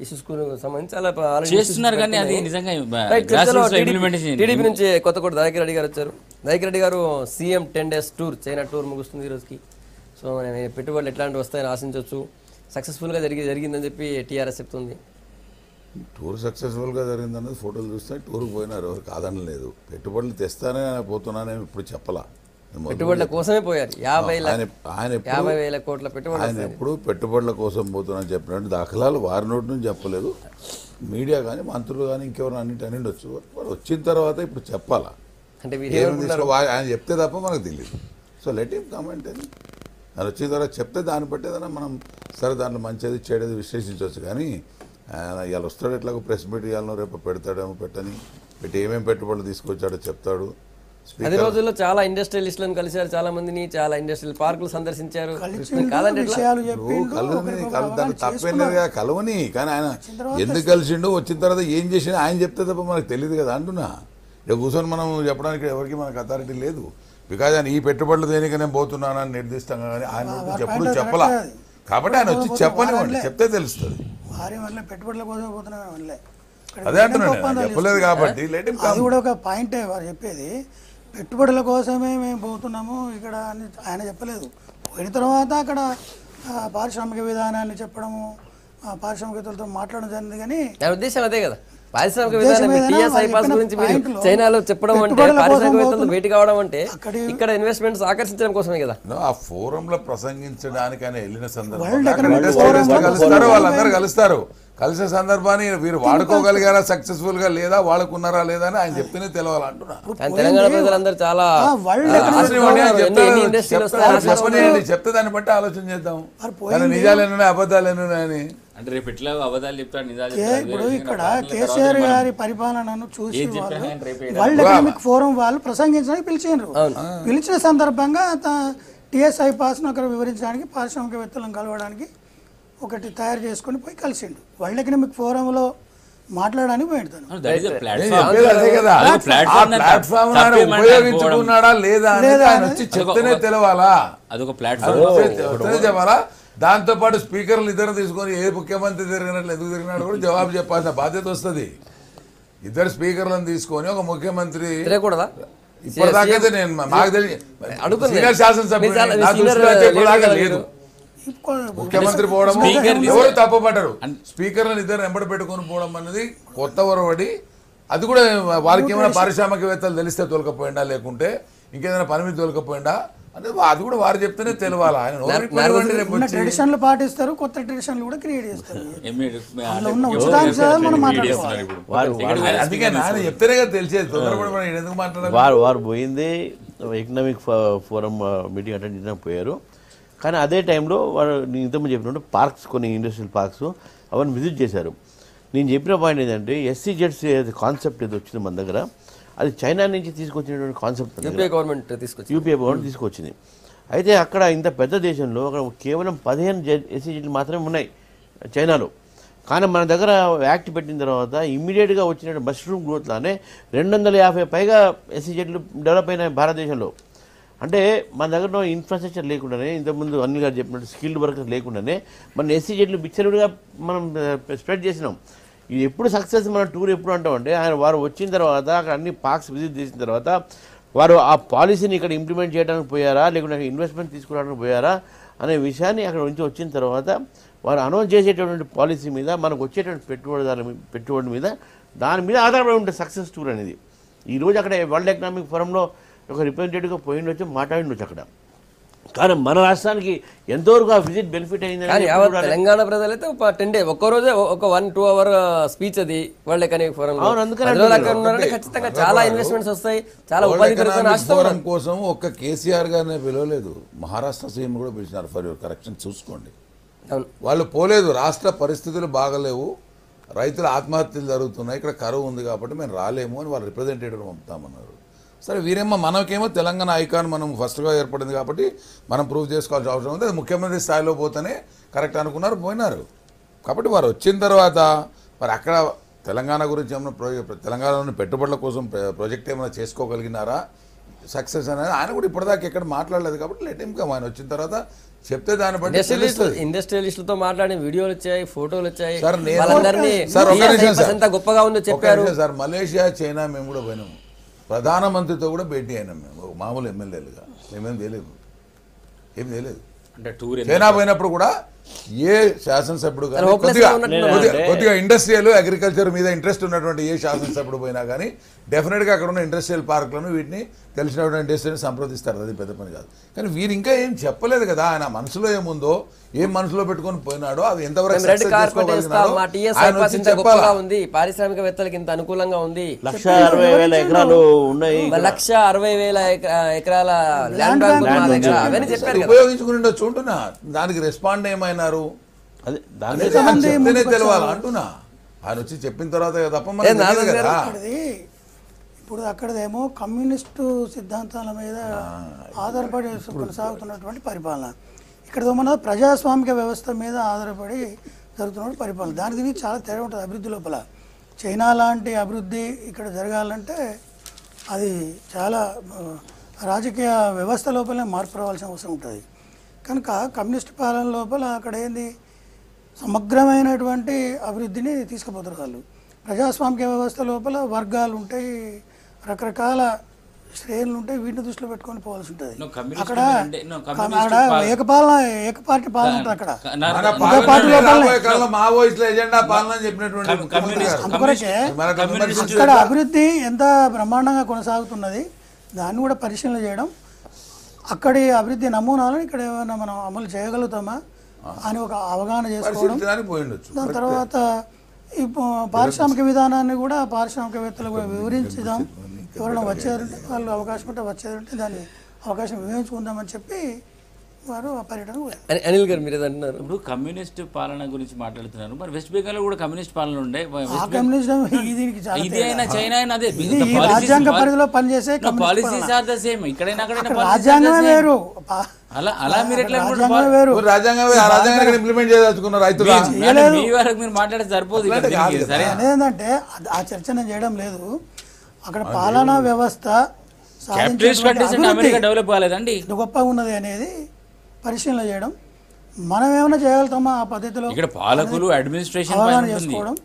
ఇష్యూస్ సంబంధించి చాలా చేస్తున్నారు. కానీ అది నిజంగా టీడీపీ నుంచి కొత్త దయాకర్ రెడ్డి గారు వచ్చారు. దయాకర్ రెడ్డి గారు CM 10 days tour, China tour ముగుస్తుంది ఈ రోజుకి. సో పెట్టుబడులు ఎట్లాంటివి వస్తాయని ఆశించవచ్చు. సక్సెస్ఫుల్గా జరిగిందని చెప్పి టీఆర్ఎస్ చెప్తుంది. టూర్ సక్సెస్ఫుల్గా జరిగిందన్నది ఫోటోలు చూస్తే టూర్కి పోయినారు, ఎవరు కాదనలేదు. పెట్టుబడులు తెస్తానే పోతున్నానేమి ఇప్పుడు చెప్పలా. పెట్టుబడుల కోసమే పోయారు. 50,000 కోట్ల పెట్టుబడులు. ఆయన ఎప్పుడు పెట్టుబడుల కోసం పోతున్నాను చెప్పినట్టు దాఖలాలు వారి నోటి నుంచి చెప్పలేదు. మీడియా కానీ మంత్రులు కానీ ఇంకెవరు అన్నింటి ఉండొచ్చు. వాడు వచ్చిన తర్వాత ఇప్పుడు చెప్పాలా అంటే ఆయన చెప్తే తప్ప మనకు తెలియదు. సో లెట్ హిమ్ కమెంట్ అని ఆయన వచ్చిన తర్వాత చెప్తే దాన్ని బట్టి ఏదైనా మనం సరే దాంట్లో మంచిది చెడేది విశ్లేషించవచ్చు. కానీ ఆయన ఇవాళ వస్తాడు, ఎట్లాగో ప్రెస్ మీట్ ఇవ్వాలనో రేపు పెడతాడేమో, పెట్టి ఏమేమి పెట్టుబడులు తీసుకొచ్చాడో చెప్తాడు. అదే రోజుల్లో చాలా ఇండస్ట్రియలిస్టులను కలిశారు, చాలా మందిని, చాలా ఇండస్ట్రియల్ పార్కులు సందర్శించారు. తప్పేలేదుగా కలవని. కానీ ఆయన ఎందుకు కలిసిండు, వచ్చిన తర్వాత ఏం చేసినా ఆయన చెప్తే తప్ప మనకు తెలియదు కదా అంటున్నా. ఇక కూర్చొని మనం చెప్పడానికి ఎవరికి మనకు అథారిటీ లేదు. బికాజ్ ఆయన ఈ పెట్టుబడులు దేనికి నేను పోతున్నానని నిర్దిష్టంగా కానీ ఆయన ఎప్పుడు చెప్పలా. కాబట్టి ఆయన వచ్చి చెప్పనివ్వండి, చెప్తే తెలుస్తుంది. అదే అంటున్నాను, చెప్పలేదు కాబట్టి అది కూడా ఒక పాయింటే వారు చెప్పేది. పెట్టుబడుల కోసమే మేము పోతున్నాము ఇక్కడ అని ఆయన చెప్పలేదు. పోయిన తర్వాత అక్కడ పారిశ్రామిక విధానాన్ని చెప్పడము, పారిశ్రామికవేత్తలతో మాట్లాడడం జరిగింది. కానీ ఉద్దేశం అదే కదా, పారిశ్రామిక విధానం టీఎస్ఐ పాస్ గురించి చైనాలో చెప్పడం అంటే, పారిశ్రామికవేత్తలతో భేటీ కావడం అంటే ఇక్కడ ఇన్వెస్ట్మెంట్స్ ఆకర్షించడం కోసమే కదా. ఆ ఫోరంలో ప్రసంగించడానికి ఆయన వెళ్ళిన సందర్భంలో వాళ్ళందరూ కలుస్తారు. కలిసే సందర్భాన్ని వీరు వాడుకోగలిగారా, సక్సెస్ఫుల్ గా లేదా, వాడుకున్నారా లేదా అని ఆయన చెప్తేనే తెలవాలంటున్నా. తెలంగాణ ప్రజలందరూ చాలా చెప్తే దాన్ని బట్టి ఆలోచన చేద్దాం. నిజాలు ఎన్నున్నాయి, అబద్ధాలు ఎన్నున్నాయని. అంటే రేపు ఎట్లా అబద్ధాలు చెప్తాడు, నిజాలు ఇప్పుడు ఇక్కడ కేసీఆర్ గారి పరిపాలనను చూసి వరల్డ్ ఎకనామిక్ ఫోరం వాళ్ళు ప్రసంగించడానికి పిలిచారు. పిలిచిన సందర్భంగా టీఎస్ఐ పాస్ను అక్కడ వివరించడానికి, పారిశ్రామికవేత్తలను కలవడానికి ఒకటి తయారు చేసుకుని పోయి కలిసిండు. వరల్డ్ ఎకనామిక్ ఫోరంలో మాట్లాడడానికి పోయింటాను. ఉపయోగించుకున్నాడా లేదా వచ్చి చెప్తేనే తెలవాలా, అదొక ప్లాట్ఫామ్ చెప్పాలా. దాంతో పాటు స్పీకర్లు ఇద్దరు తీసుకొని ఏ ముఖ్యమంత్రి తిరిగినట్లు ఎందుకు తిరిగినాడు కూడా జవాబు చెప్పాల్సిన బాధ్యత వస్తుంది. ఇద్దరు స్పీకర్లను తీసుకొని ఒక ముఖ్యమంత్రి ఇప్పటిదాకైతే నేను మాకు తెలియదు శాసనసభ్యులు లేదు. ముఖ్యమంత్రి పోవడం ఎవరు తప్పపడ్డారు. స్పీకర్లను ఇద్దరు వెంబడి పెట్టుకొని పోవడం అనేది కొత్త ఒరవడి. అది కూడా వారికి ఏమైనా పారిశ్రామికవేత్తలు తెలిస్తే తోలకపోయిందా, లేకుంటే ఇంకేదైనా పని మీద తోలకపోయిందా అంటే అది కూడా వారు చెప్తేనే తెలవాలి. ఆయన ట్రెడిషన్లు పాటిస్తారు, కొత్త ట్రెడిషన్లు కూడా క్రియేట్ చేస్తారు. అందుకే ఆయన చెప్తేనే కదా తెలిసేది. తొందరపడి ఎందుకు మాట్లాడారు. వారు పోయిందే ఎకనామిక్ ఫోరం మీటింగ్ అటెండ్ చేయడానికి పోయారు. కానీ అదే టైంలో వాడు నేను ఇంతకుముందు చెప్పినట్టు పార్క్స్, కొన్ని ఇండస్ట్రియల్ పార్క్స్ అవన్నీ విజిట్ చేశారు. నేను చెప్పిన పాయింట్ ఏంటంటే SEZs కాన్సెప్ట్ ఏదో వచ్చింది మన దగ్గర, అది చైనా నుంచి తీసుకొచ్చినటువంటి కాన్సెప్ట్. యూపీఏ గవర్నమెంట్ తీసుకొచ్చింది. అయితే అక్కడ ఇంత పెద్ద దేశంలో అక్కడ కేవలం 15 SEZs మాత్రమే ఉన్నాయి చైనాలో. కానీ మన దగ్గర యాక్ట్ పెట్టిన తర్వాత ఇమ్మీడియట్గా వచ్చిన మష్రూమ్ గ్రోత్లానే 250 పైగా ఎస్సీజెడ్లు డెవలప్ అయినాయి భారతదేశంలో. అంటే మన దగ్గర ఇన్ఫ్రాస్ట్రక్చర్ లేకుండానే, ఇంతకుముందు అనిల్ గారు చెప్పినట్టు స్కిల్డ్ వర్కర్స్ లేకుండానే మన ఎస్సీజెడ్లు బిచ్చరుడుగా మనం స్ప్రెడ్ చేసినాం. ఇది ఎప్పుడు సక్సెస్ మన టూర్ ఎప్పుడు అంటామంటే వారు వచ్చిన తర్వాత అక్కడ అన్ని పార్క్స్ విజిట్ చేసిన తర్వాత వారు ఆ పాలసీని ఇక్కడ ఇంప్లిమెంట్ చేయడానికి పోయారా, లేకుంటే ఇన్వెస్ట్మెంట్ తీసుకోవడానికి పోయారా అనే విషయాన్ని అక్కడ నుంచి వచ్చిన తర్వాత వారు అనౌన్స్ చేసేటటువంటి పాలసీ మీద మనకు వచ్చేటువంటి పెట్టుబడి మీద దాని మీద ఆధారపడి ఉంటుంది సక్సెస్ టూర్ అనేది. ఈరోజు అక్కడ వరల్డ్ ఎకనామిక్ ఫోరంలో ఒక రిప్రజెంటేటివ్గా పోయిండొచ్చు, మాట్లాడిండొచ్చు అక్కడ. కానీ మన రాష్ట్రానికి ఎంతవరకు ఆ విజిట్ బెనిఫిట్ అయిందని తెలంగాణ ప్రజలైతే 10 days ఒక్కరోజే ఒక 1-2 hour స్పీచ్ అది వరల్డ్ ఎకనామిక్ ఫోరం. ఖచ్చితంగా చాలా ఇన్వెస్ట్మెంట్స్ వస్తాయి, చాలా ఉపాధి ఫోరం కోసం ఒక్క కేసీఆర్ గారినే పిలవలేదు, మహారాష్ట్ర సీఎం కూడా పిలిచినారు. ఫర్ యువర్ కరెక్షన్ చూసుకోండి, వాళ్ళు పోలేదు. రాష్ట్ర పరిస్థితులు బాగలేవు, రైతుల ఆత్మహత్యలు జరుగుతున్నాయి, ఇక్కడ కరువు ఉంది కాబట్టి మేము రాలేము అని వాళ్ళు రిప్రజెంటేటివ్ పంపుతామన్నారు. సరే వీరేమో మనకేమో తెలంగాణ ఐకాన్ మనం ఫస్ట్గా ఏర్పడింది కాబట్టి మనం ప్రూవ్ చేసుకోవాల్సిన అవసరం ఉంది, అది ముఖ్యమంత్రి స్థాయిలో పోతేనే కరెక్ట్ అనుకున్నారు, పోయినారు. కాబట్టి వారు వచ్చిన తర్వాత మరి అక్కడ తెలంగాణ గురించి ఏమైనా తెలంగాణలోని పెట్టుబడుల కోసం ప్రాజెక్ట్ ఏమైనా చేసుకోగలిగినారా, సక్సెస్ అనేది ఆయన కూడా ఇప్పటిదాకా ఎక్కడ మాట్లాడలేదు. కాబట్టి లెట్ హిమ్ కమ్, ఆయన వచ్చిన తర్వాత చెప్తే దాన్ని బట్టి ఇండస్ట్రియలిస్టులతో మాట్లాడిన వీడియోలు వచ్చాయి, ఫోటోలు వచ్చాయి. సార్ గొప్పగా ఉందో చెప్పారు సార్. మలేషియా, చైనా మేము కూడా పోయినాము, ప్రధానమంత్రితో కూడా భేటీ అయినాం మేము, మామూలు ఎమ్మెల్యేలుగా. మేమేం తెలియదు, ఏం తెలియదు. అంటే టూర్ చైనా పోయినప్పుడు కూడా ఏ శాసనసభ్యుడు కానీ కొద్దిగా ఇండస్ట్రియల్ అగ్రికల్చర్ మీద ఇంట్రెస్ట్ ఉన్నటువంటి ఏ శాసనసభ్యుడు పోయినా కానీ డెఫినెట్గా అక్కడ ఉన్న ఇండస్ట్రియల్ పార్కులను వీటిని తెలిసినటువంటి ఇండస్ట్రీని సంప్రదిస్తారు, అది పెద్ద పని కాదు. కానీ వీరు ఇంకా ఏం చెప్పలేదు కదా, ఆయన మనసులో ఏముందో, ఏం మనసులో పెట్టుకొని పోయినాడో అది ఎంతవరకు ఉంది, పారిశ్రామికవేత్తలకు ఇంత అనుకూలంగా ఉంది, 160,000 ఎకరాలు ఉన్నాయి, 160,000 ఎకరాల ల్యాండ్ బ్యాంక్ అవన్నీ చెప్పారు, ఉపయోగించుకుని చూంటున్నా. దానికి రెస్పాండ్ ఏమైనారు తెలవాలి అంటున్నా. ఆయన వచ్చి చెప్పిన తర్వాత తప్ప ఇప్పుడు అక్కడదేమో కమ్యూనిస్టు సిద్ధాంతాల మీద ఆధారపడి కొనసాగుతున్నటువంటి పరిపాలన, ఇక్కడ మన ప్రజాస్వామిక వ్యవస్థ మీద ఆధారపడి జరుగుతున్న పరిపాలన. దానికి చాలా తేడా ఉంటుంది అభివృద్ధి లోపల. చైనా లాంటి అభివృద్ధి ఇక్కడ జరగాలంటే అది చాలా రాజకీయ వ్యవస్థ లోపలనే మార్పు రావాల్సిన అవసరం ఉంటుంది. కనుక కమ్యూనిస్ట్ పాలన లోపల అక్కడ ఏంది, సమగ్రమైనటువంటి అభివృద్ధిని తీసుకుపోతారు వాళ్ళు. ప్రజాస్వామిక వ్యవస్థ లోపల వర్గాలు ఉంటాయి, రకరకాల శ్రేణులు ఉంటాయి, వీటిని దృష్టిలో పెట్టుకొని పోవాల్సి ఉంటుంది. అక్కడ ఏకపార్టీ పాలన ఉంటుంది. అక్కడ అందుకొరకే అక్కడ అభివృద్ధి ఎంత బ్రహ్మాండంగా కొనసాగుతున్నది దాన్ని కూడా పరిశీలన చేయడం, అక్కడి అభివృద్ధి నమూనాలను ఇక్కడ ఏమైనా మనం అమలు చేయగలుగుతామా అని ఒక అవగాహన చేసుకోవడం. దాని తర్వాత ఈ పారిశ్రామిక విధానాన్ని కూడా పారిశ్రామికవేత్తలకు వివరించుదాం, ఎవరైనా వచ్చారంటే వాళ్ళు అవకాశం ఉంటే వచ్చారంటే దాన్ని అవకాశం వినియోగించుకుందామని చెప్పి వారు ఆ పర్యటన. అనిల్ గారు మీరు అంటున్నారు ఇప్పుడు కమ్యూనిస్ట్ పాలన గురించి మాట్లాడుతున్నారు, మరి వెస్ట్ బెంగాల్ కూడా కమ్యూనిస్ట్ పాలన ఉండే, రాజ్యాంగ పరిధిలో పనిచేసే పాలసీస్ ఆర్ ద సేమ్, ఇక్కడైనా రాజ్యాంగమే వేరు. అలా మీరు ఎట్లా ఇంప్లిమెంట్ చేయదలుచుకున్నారు రైతులు మీరు మాట్లాడితే సరిపోదు. అదేంటంటే ఆ చర్చ నేను చేయడం లేదు. అక్కడ పాలనా వ్యవస్థ డెవలప్ కాలేదండి, గొప్పగా ఉన్నది అనేది పరిశీలన చేయడం, మనం ఏమైనా చేయగలుగుతామా ఆ పద్ధతిలో ఇక్కడ పాలకులు అడ్మినిస్ట్రేషన్ అవగాహన చేసుకోవడం.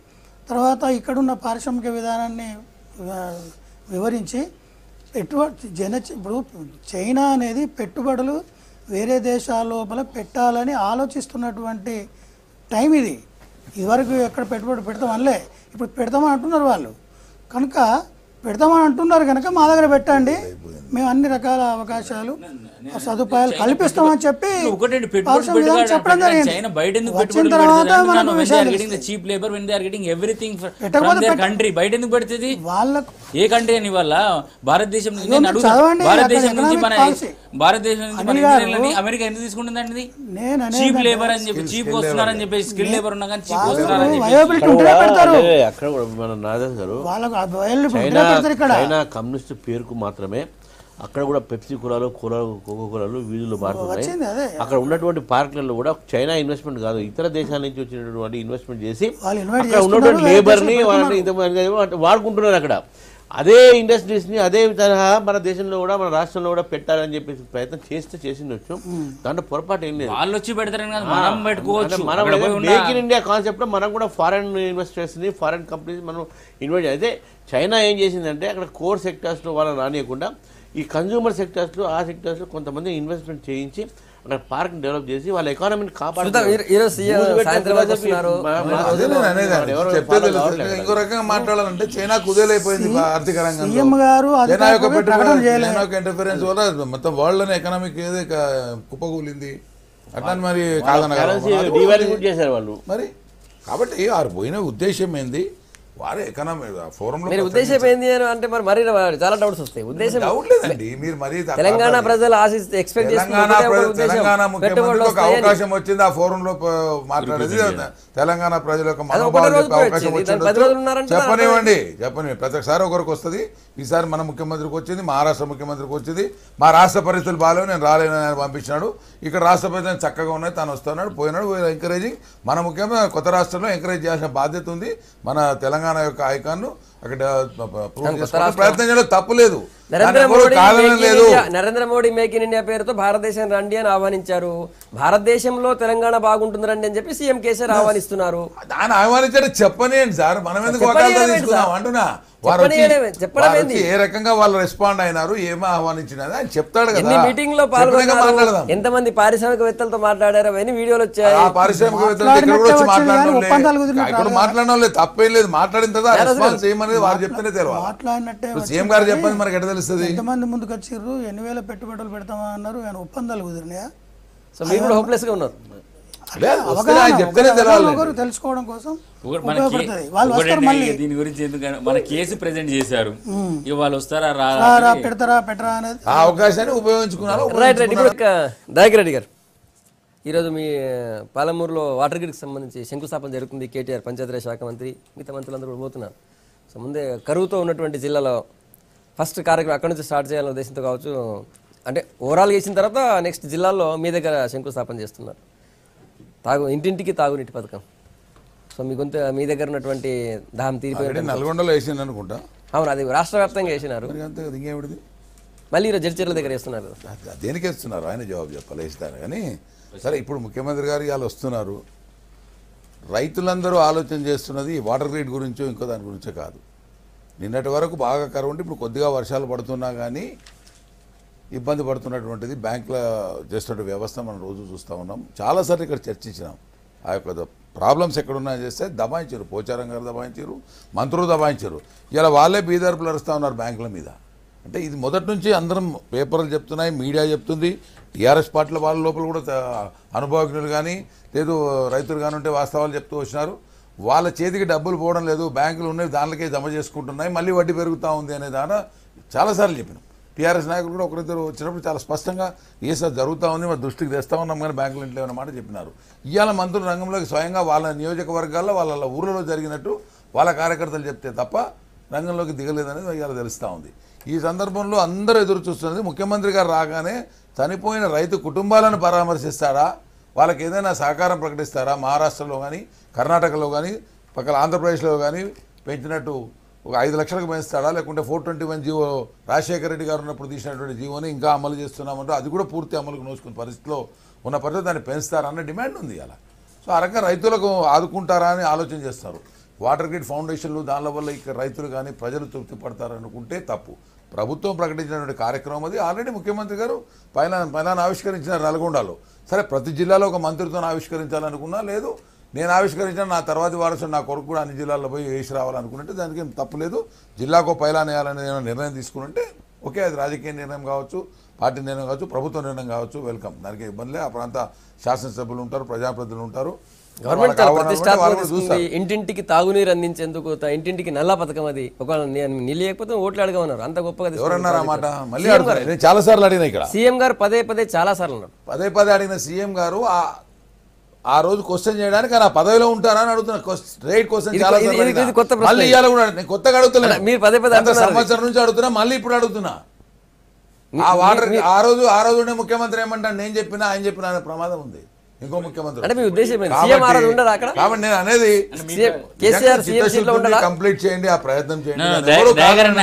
తర్వాత ఇక్కడున్న పారిశ్రామిక విధానాన్ని వివరించి ఇప్పుడు చైనా అనేది పెట్టుబడులు వేరే దేశాల లోపల పెట్టాలని ఆలోచిస్తున్నటువంటి టైం ఇది. ఇదివరకు ఎక్కడ పెట్టుబడి పెడతాం అనలే, ఇప్పుడు పెడతామని అంటున్నారు వాళ్ళు. కనుక పెడతామని అంటున్నారు కనుక మా దగ్గర పెట్టండి, మేము అన్ని రకాల అవకాశాలు సదుపాయాలు కల్పిస్తామని చెప్పి చెప్పడం జరిగింది. వచ్చిన తర్వాత మనకు వాళ్ళకు ఏ కంట్రీ అని వల్ల భారతదేశం అమెరికా ఎందుకు తీసుకుంటుందండి చీప్ లేబర్ అని చెప్పి, చీప్ వస్తున్నారని చెప్పి, స్కిల్ లేబర్ ఉన్నా కానీ చీప్ వస్తున్నారని చైనా కమ్యూనిస్ట్ పేరుకు మాత్రమే అక్కడ కూడా పెప్సీ కోలాలు కోకో కోలాలు వీధుల్లో మారుతున్నాయి. వచ్చింది అదే. అక్కడ ఉన్నటువంటి పార్కులలో కూడా చైనా ఇన్వెస్ట్మెంట్ కాదు, ఇతర దేశాల నుంచి వచ్చినటువంటి ఇన్వెస్ట్మెంట్ చేసి వాళ్ళు ఇన్వైట్ అక్కడ ఉన్నటువంటి లేబర్ని వాళ్ళని ఇంత వాడుకుంటున్నారు. అక్కడ అదే ఇండస్ట్రీస్ని అదే తరహా మన దేశంలో కూడా మన రాష్ట్రంలో కూడా పెట్టాలని చెప్పేసి ప్రయత్నం చేసిండొచ్చు. దాంట్లో పొరపాటు ఏం లేదు. వాళ్ళు వచ్చి పెడతారని కాదు, మనం పెట్టుకోవచ్చు. మనం మేక్ ఇన్ ఇండియా కాన్సెప్ట్లో మనం కూడా ఫారెన్ ఇన్వెస్టర్స్ని ఫారెన్ కంపెనీస్ మనం ఇన్వైట్ అయితే చైనా ఏం చేసిందంటే అక్కడ కోర్ సెక్టార్స్లో వాళ్ళని రానియకుండా ఈ కన్జ్యూమర్ సెక్టార్స్లో ఆ సెక్టార్స్లో కొంతమంది ఇన్వెస్ట్మెంట్ చేయించి అక్కడ పార్క్ డెవలప్ చేసి వాళ్ళ ఎకానమీని ఇంకో రకంగా మాట్లాడాలంటే చైనా కుదేలైపోయింది ఆర్థిక రంగంలో. చైనా యొక్క ఇంటర్ఫరెన్స్ వల్ల మొత్తం వరల్డ్ లోనే ఎకనామిక్ ఏదో కుప్పకూలింది. అట్లా మరి కాదనగా చేశారు వాళ్ళు మరి. కాబట్టి వారు పోయిన ఉద్దేశం ఏంది, వారే ఎకనామీ ఫోరంలో ఉద్దేశం ఏంది అంటే మరి చాలా డౌట్స్ వస్తాయి. ఉద్దేశం డౌట్ లేదండి. మీరు మరి తెలంగాణ ప్రజలు ఆశిస్తే ఎక్స్పెక్ట్ తెలంగాణ ముఖ్యమంత్రికి ఒక అవకాశం వచ్చింది ఆ ఫోరంలో మాట్లాడేది. తెలంగాణ ప్రజలకు మనోభావాలు చెప్పే అవకాశం వచ్చింది. చెప్పనివ్వండి. ప్రతిసారి ఒకరికి వస్తుంది. ఈసారి మన ముఖ్యమంత్రికి వచ్చింది, మహారాష్ట్ర ముఖ్యమంత్రికి వచ్చింది. మా రాష్ట్ర పరిస్థితులు బాగాలేవు, నేను రాలేను అని పంపించినాడు. ఇక్కడ రాష్ట్ర పరిస్థితులు చక్కగా ఉన్నాయి, తను వస్తున్నాడు, పోయినాడు. ఎంకరేజింగ్ మన ముఖ్యమంత్రి కొత్త రాష్ట్రంలో ఎంకరేజ్ చేయాల్సిన బాధ్యత ఉంది. మన తెలంగాణ యొక్క ఐకాన్ అక్కడ ప్రయత్నం చేయడం తప్పులేదు. Narendra Modi make in India పేరుతో భారతదేశం రండి అని ఆహ్వానించారు. భారతదేశంలో తెలంగాణ బాగుంటుంది రండి అని చెప్పి సీఎం కేసీఆర్ ఆహ్వానిస్తున్నారు. దాన్ని ఆహ్వానించారు చెప్పనేయండి సార్, మనం ఎందుకు తీసుకున్నాం అంటున్నా. వారు ఏ రకంగా వాళ్ళు రెస్పాండ్ అయినారు, ఏమో ఆహ్వానించినది ఆయన చెప్తాడు కదా. మీటింగ్ లో పాల్గొన్నారు, ఎంతమంది పారిశ్రామికవేత్తలతో మాట్లాడారు అవన్నీ వీడియోలు వచ్చాయి. పారిశ్రామికవేత్తలు మాట్లాడడం లేదు, తప్పేం లేదు. మాట్లాడిన తర్వాత రెస్పాన్స్ ఏమనేది వారు చెప్తేనే తెలియాలి. మాట్లాడినట్టే సీఎం గారు చెప్పండి, మనకి ఎట్లా తెలుస్తుంది? ఎంతమంది ముందుకు వచ్చిర్రు, 8,000 పెట్టుబడులు పెడతామా అన్నారు, ఆయన ఒప్పందాలు కుదిరినాయా? సో మీరు కూడా హోప్లెస్ గా ఉన్నారు. తెలుసుకోవడం కోసం దీని గురించి ఎందుకంటే మన కేసు ప్రెజెంట్ చేశారు, ఇక వాళ్ళు వస్తారా పెడతారా పెట్టరా అనేది ఆ అవకాశాన్ని ఉపయోగించుకున్నారు. దయాకర్ రెడ్డి గారు, ఈరోజు మీ పాలమూరులో వాటర్ గ్రిడ్కి సంబంధించి శంకుస్థాపన జరుగుతుంది. కేటీఆర్ పంచాయతీరాజ్ శాఖ మంత్రి మిగతా మంత్రులందరూ కూడా పోతున్నారు. సో ముందే కరువుతో ఉన్నటువంటి జిల్లాలో ఫస్ట్ కార్యక్రమం అక్కడి నుంచి స్టార్ట్ చేయాలనే ఉద్దేశంతో కావచ్చు, అంటే ఓవరాల్గా చేసిన తర్వాత నెక్స్ట్ జిల్లాల్లో మీ దగ్గర శంకుస్థాపన చేస్తున్నారు. ఇంటింటికి తాగునీటి పథకం. సో మీ దగ్గర ఉన్నటువంటి దాహం తీరిపోయి నల్గొండలో వేసింది అనుకుంటా. అవును, అది రాష్ట్ర వ్యాప్తంగా వేసినారు. మళ్ళీ ఈరోజు జడ్చర్ల దగ్గర వేస్తున్నారు. దేనికి వేస్తున్నారు ఆయన జవాబు చెప్పాలి, వేస్తారు. కానీ సరే, ఇప్పుడు ముఖ్యమంత్రి గారు ఇవాళ వస్తున్నారు. రైతులందరూ ఆలోచన చేస్తున్నది వాటర్ గ్రిడ్ గురించో ఇంకో దాని గురించో కాదు. నిన్నటి వరకు బాగా కరువు ఉంటే ఇప్పుడు కొద్దిగా వర్షాలు పడుతున్నా కానీ ఇబ్బంది పడుతున్నటువంటిది బ్యాంకుల చేస్తున్న వ్యవస్థ మనం రోజు చూస్తూ ఉన్నాం. చాలాసార్లు ఇక్కడ చర్చించినాం. ఆ యొక్క ప్రాబ్లమ్స్ ఎక్కడున్నాయని చేస్తే దబాయించారు, పోచారం గారు దబాయించారు, మంత్రులు దబాయించారు. ఇలా వాళ్ళే బీదర్పులు అరుస్తూ ఉన్నారు బ్యాంకుల మీద. అంటే ఇది మొదటి నుంచి అందరం పేపర్లు చెప్తున్నాయి, మీడియా చెప్తుంది. టీఆర్ఎస్ పార్టీల వాళ్ళ లోపల కూడా అనుభవజ్ఞులు కానీ లేదు రైతులు కానీ ఉంటే వాస్తవాలు చెప్తూ వచ్చినారు. వాళ్ళ చేతికి డబ్బులు పోవడం లేదు, బ్యాంకులు ఉన్నాయి దానికే జమ చేసుకుంటున్నాయి, మళ్ళీ వడ్డీ పెరుగుతూ ఉంది అనే దాని చాలాసార్లు చెప్పినాం. టీఆర్ఎస్ నాయకులు కూడా ఒకరిద్దరు వచ్చినప్పుడు చాలా స్పష్టంగా ఏ సార్ జరుగుతూ ఉంది, మా దృష్టికి తెస్తా ఉన్నాం కానీ బ్యాంకులు ఇంట్లో అన్నమాట చెప్పినారు. ఇవాళ మంత్రులు రంగంలోకి స్వయంగా వాళ్ళ నియోజకవర్గాల్లో వాళ్ళ ఊళ్ళలో జరిగినట్టు వాళ్ళ కార్యకర్తలు చెప్తే తప్ప రంగంలోకి దిగలేదనేది ఇవాళ తెలుస్తూ ఉంది. ఈ సందర్భంలో అందరూ ఎదురు చూస్తున్నది ముఖ్యమంత్రి గారు రాగానే చనిపోయిన రైతు కుటుంబాలను పరామర్శిస్తారా, వాళ్ళకి ఏదైనా సహకారం ప్రకటిస్తారా. మహారాష్ట్రలో కానీ కర్ణాటకలో కానీ పక్కన ఆంధ్రప్రదేశ్లో కానీ పెంచినట్టు ఒక 5 లక్షలకు పెంచుతాడా, లేకుంటే 421 జీవో రాజశేఖర రెడ్డి గారు ఉన్నప్పుడు తీసినటువంటి జీవోని ఇంకా అమలు చేస్తున్నామంటే అది కూడా పూర్తి అమలుకు నోచుకున్న పరిస్థితిలో ఉన్న పరిస్థితి దాన్ని పెంచుతారన్న డిమాండ్ ఉంది అలా. సో ఆ రకంగా రైతులకు ఆదుకుంటారా అని ఆలోచన చేస్తారు. వాటర్ గ్రిడ్ ఫౌండేషన్లు దానిల వల్ల ఇక్కడ రైతులు కానీ ప్రజలు తృప్తి పడతారనుకుంటే తప్పు. ప్రభుత్వం ప్రకటించినటువంటి కార్యక్రమం అది. ఆల్రెడీ ముఖ్యమంత్రి గారు పైన ఆవిష్కరించినారు నల్గొండలో. సరే, ప్రతి జిల్లాలో ఒక మంత్రితో ఆవిష్కరించాలనుకున్నా, లేదు నేను ఆవిష్కరించిన నా తర్వాతి వారసుడు నా కొడుకు కూడా అన్ని జిల్లాల్లో పోయి వేసి రావాలనుకుంటే దానికి ఏం తప్పు లేదు. జిల్లాకో పైలాన్ వేయాలని నిర్ణయం తీసుకుంటే ఓకే, అది రాజకీయ నిర్ణయం కావచ్చు, పార్టీ నిర్ణయం కావచ్చు, ప్రభుత్వ నిర్ణయం కావచ్చు, వెల్కమ్. దానికి ఇబ్బంది లేదు. ఆ ప్రాంత శాసనసభ్యులు ఉంటారు, ప్రజాప్రతినిధులు ఉంటారు. ఇంటింటికి తాగునీరు అందించేందుకు ఇంటింటికి నల్లా పథకం అది. ఒకవేళ నీళ్ళు లేకపోతే ఓట్లు అడగమన్నారు. అంత గొప్పగా ఎవరన్నారు ఆ మాట? మళ్ళీ నేను చాలా సార్లు అడిగిన ఇక్కడ సీఎం గారు పదే చాలా సార్లు అన్నారు. పదే అడిగిన సీఎం గారు ఆ రోజు క్వశ్చన్ చేయడానికి ఆయన పదవిలో ఉంటారా అని అడుగుతున్నా. స్ట్రైట్ క్వశ్చన్ చాలా మళ్ళీ ఇవాళ కూడా నేను కొత్తగా అడుగుతున్నా. మీరు పదే సంవత్సరం నుంచి అడుగుతున్నా, మళ్ళీ ఇప్పుడు అడుగుతున్నా. ఆ వాటర్ ఆ రోజు ఉండే ముఖ్యమంత్రి ఏమంటాడు, నేను చెప్పినా ఆయన చెప్పినా అనే ప్రమాదం ఉంది. ఇంకో ముఖ్యమంత్రి అంటే మీ ఉద్దేశం ఏంటి? సీఎం ఆ రోజు ఉండరా అక్కడ? కాబట్టి నేను అనేది కేసీఆర్ సీఎం సీట్ లో ఉండరా? కంప్లీట్ చేయండి, ఆ ప్రయత్నం చేయండి.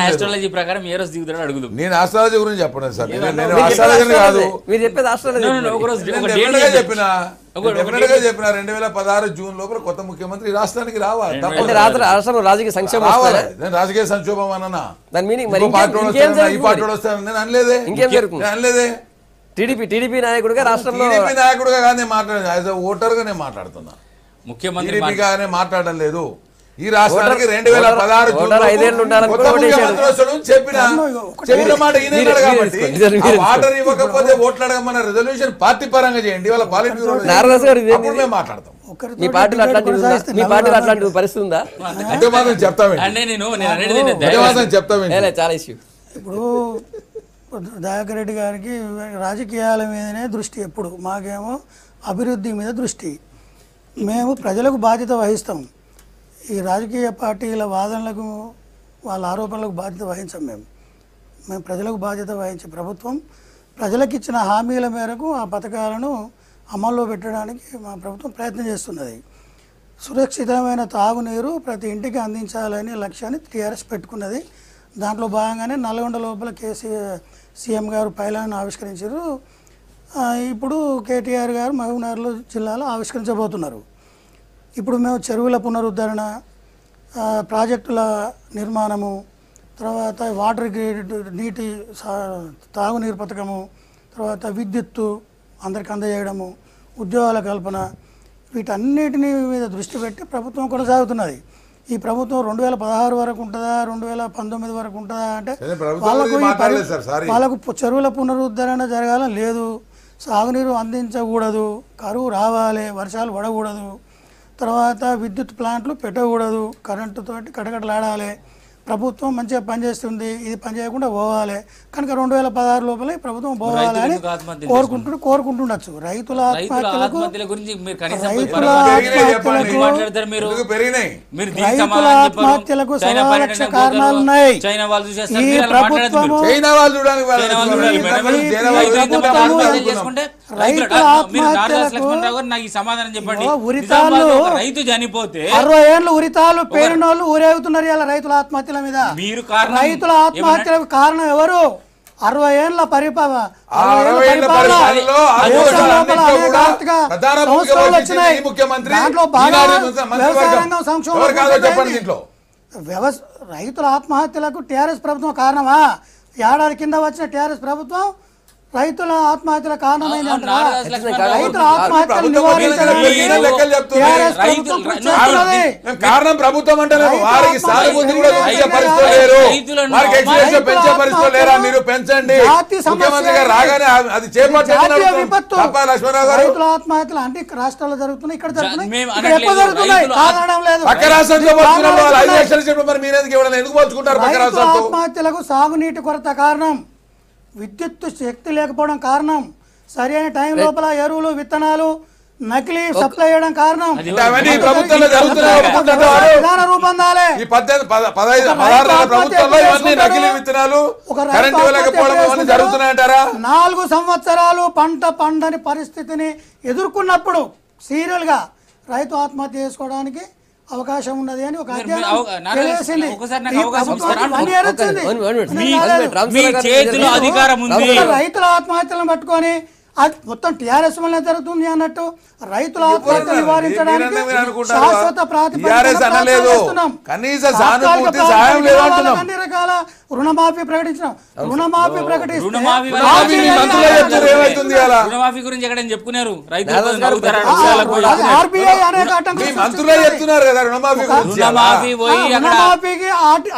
ఆస్ట్రాలజీ ప్రకారం ఏ రోజు దిగుతాడో అడుగుదాం. నేను ఆస్ట్రాలజీ గురించి చెప్పలేదు సార్, నేను ఆస్ట్రాలజీ కాదు, మీరు చెప్పేది ఆస్ట్రాలజీ. చెప్పిన 2016 జూన్ లోపల కొత్త ముఖ్యమంత్రి రాష్ట్రానికి రావాలి. అంటే రాష్ట్రంలో రాజకీయ సంక్షేమం రావాలి. నేను రాజకీయ సంక్షోభం అన్నా, దాని మీనింగ్ మరి ఈ పార్టీ వస్తాను నేను అనలేదే. ఇంకేం జరుగుతుంది? నేను అనలేదే. టీడీపీ నాయకుడిగా రాష్ట్రంలో టీడీపీ నాయకుడుగా కానీ మాట్లాడలేదు, యాజ్ ఓటర్గా నేను మాట్లాడుతున్నా. ముఖ్యమంత్రి టీడీపీగానే మాట్లాడడం లేదు. ఈ రాష్ట్రానికి 2016 చెప్పిన మాట ఈయనన్నాడు కాబట్టి వాటర్ ఇవ్వకపోతే ఓట్లు అడగమన్న రెజల్యూషన్ పార్టీ పరంగా చేయండి, వాళ్ళ పాలిటీ మాట్లాడతాం. మీ పార్టీలో అట్లాంటి పరిస్థితి ఉందా? అంటే మాత్రం చెప్తామేంటి చాలా ఇష్యూ. ఇప్పుడు దయాకర్ రెడ్డి గారికి రాజకీయాల మీదనే దృష్టి ఎప్పుడు, మాకేమో అభివృద్ధి మీద దృష్టి. మేము ప్రజలకు బాధ్యత వహిస్తాం. ఈ రాజకీయ పార్టీల వాదనలకు వాళ్ళ ఆరోపణలకు బాధ్యత వహించాం. మేము ప్రజలకు బాధ్యత వహించే ప్రభుత్వం. ప్రజలకు ఇచ్చిన హామీల మేరకు ఆ పథకాలను అమల్లో పెట్టడానికి మా ప్రభుత్వం ప్రయత్నం చేస్తున్నది. సురక్షితమైన తాగునీరు ప్రతి ఇంటికి అందించాలనే లక్ష్యాన్ని టీఆర్ఎస్ పెట్టుకున్నది. దాంట్లో భాగంగానే నల్గొండ లోపల సీఎం గారు పైలాన్ని ఆవిష్కరించారు. ఇప్పుడు కేటీఆర్ గారు మహబూబ్నగర్ జిల్లాలో ఆవిష్కరించబోతున్నారు. ఇప్పుడు మేము చెరువుల పునరుద్ధరణ, ప్రాజెక్టుల నిర్మాణము, తర్వాత వాటర్ గ్రిడ్ నీటి తాగునీరు పథకము, తర్వాత విద్యుత్తు అందరికి అందజేయడము, ఉద్యోగాల కల్పన, వీటన్నిటిని మీద దృష్టి పెట్టి ప్రభుత్వం కొనసాగుతున్నది. ఈ ప్రభుత్వం 2016 వరకు ఉంటుందా, 2019 వరకు ఉంటుందా అంటే వాళ్ళకు చెరువుల పునరుద్ధరణ జరగాలని లేదు, సాగునీరు అందించకూడదు, కరువు రావాలి, వర్షాలు పడకూడదు, తర్వాత విద్యుత్ ప్లాంట్లు పెట్టకూడదు, కరెంటుతో కటకటలాడాలి, ప్రభుత్వం మంచిగా పనిచేస్తుంది, ఇది పనిచేయకుండా పోవాలి. కనుక 2016 లోపల ప్రభుత్వం పోవాలి అని కోరుకుంటుండొచ్చు. రైతుల ఆత్మహత్యలకు సవా లక్ష కారణాలు ఉన్నాయి. ఈ ప్రభుత్వము రైతుల ఆత్మహత్యలకు ఉరితాళ్ళు 60 ఏళ్ళు ఉరితాళ్ళు పేరునోళ్ళు ఊరేగుతున్నారు ఇలా రైతుల ఆత్మహత్యల మీద. రైతుల ఆత్మహత్యలకు కారణం ఎవరు? 60 ఏళ్ల పరిపాలన దాంట్లో బాగా వ్యవసాయ రంగం సంక్షోభం. రైతుల ఆత్మహత్యలకు టీఆర్ఎస్ ప్రభుత్వం కారణమా? ఏడాది కింద వచ్చిన టీఆర్ఎస్ ప్రభుత్వం రైతుల ఆత్మహత్యల కారణమైంది. రైతుల ఆత్మహత్యలు నివారించడానికి కారణం ప్రభుత్వం అంటే వారికి సానుభూతి కూడా పరిస్థితులు మీరు పెంచండి, ముఖ్యమంత్రి గారు రాగానే అది చేపట్టారు. రైతుల ఆత్మహత్యలు అంటే రాష్ట్రాల్లో జరుగుతున్నాయి, ఇక్కడ జరుగుతున్నాయి, కారణం లేదు. పక్క రాష్ట్రంలో మరి మీరు ఎందుకు పంచుకుంటారు? పక్క రాష్ట్రాలతో ఆత్మహత్యలకు సాగునీటి కొరత కారణం, విద్యుత్ శక్తి లేకపోవడం కారణం, సరైన టైం లోపల ఎరువులు విత్తనాలు నకిలీ సప్లై చేయడం కారణం. విధాన రూపొందాలి. 4 సంవత్సరాలు పంట పండని పరిస్థితిని ఎదుర్కొన్నప్పుడు సీరియల్ గా రైతు ఆత్మహత్య చేసుకోవడానికి అవకాశం ఉన్నది అని ఒక రైతుల ఆత్మహత్యలను పట్టుకొని అది మొత్తం టీఆర్ఎస్ వల్ల జరుగుతుంది అన్నట్టు రైతుల ఆత్మహత్యలు నివారించడానికి శాశ్వత అన్ని రకాల రుణమాఫీ ప్రకటించినాం. రుణమాఫీ రుణమాఫీ గురించి ఎక్కడ చెప్పుకున్నారు? ఆర్బీఐ అనేక రుణమాఫీకి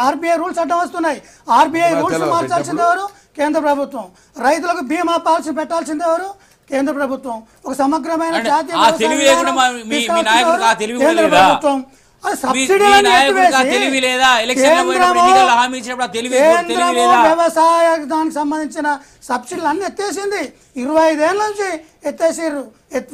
ఆర్బీఐ రూల్స్ అడ్డం వస్తున్నాయి. ఆర్బీఐ రూల్స్ మార్చాల్సింది ఎవరు? కేంద్ర ప్రభుత్వం. రైతులకు బీమా పాలసీ పెట్టాల్సింది ఎవరు? కేంద్ర ప్రభుత్వం. ఒక సమగ్రమైన జాతీయ కేంద్ర ప్రభుత్వం. అది మీ సబ్సిడీలను నాయకుడికి ఆ ఎత్తివేసి తెలివి లేదా? ఎలక్షన్లో పోయినప్పుడు కేంద్రము- ఎన్నికల్లో హామీ ఇచ్చినప్పుడు ఆ తెలివి కేంద్రము లేదా? వ్యవసాయ దానికి సంబంధించిన సబ్సిడీలు అన్ని ఎత్తేసింది. 25 ఏళ్ళ నుంచి ఎత్తేసారు.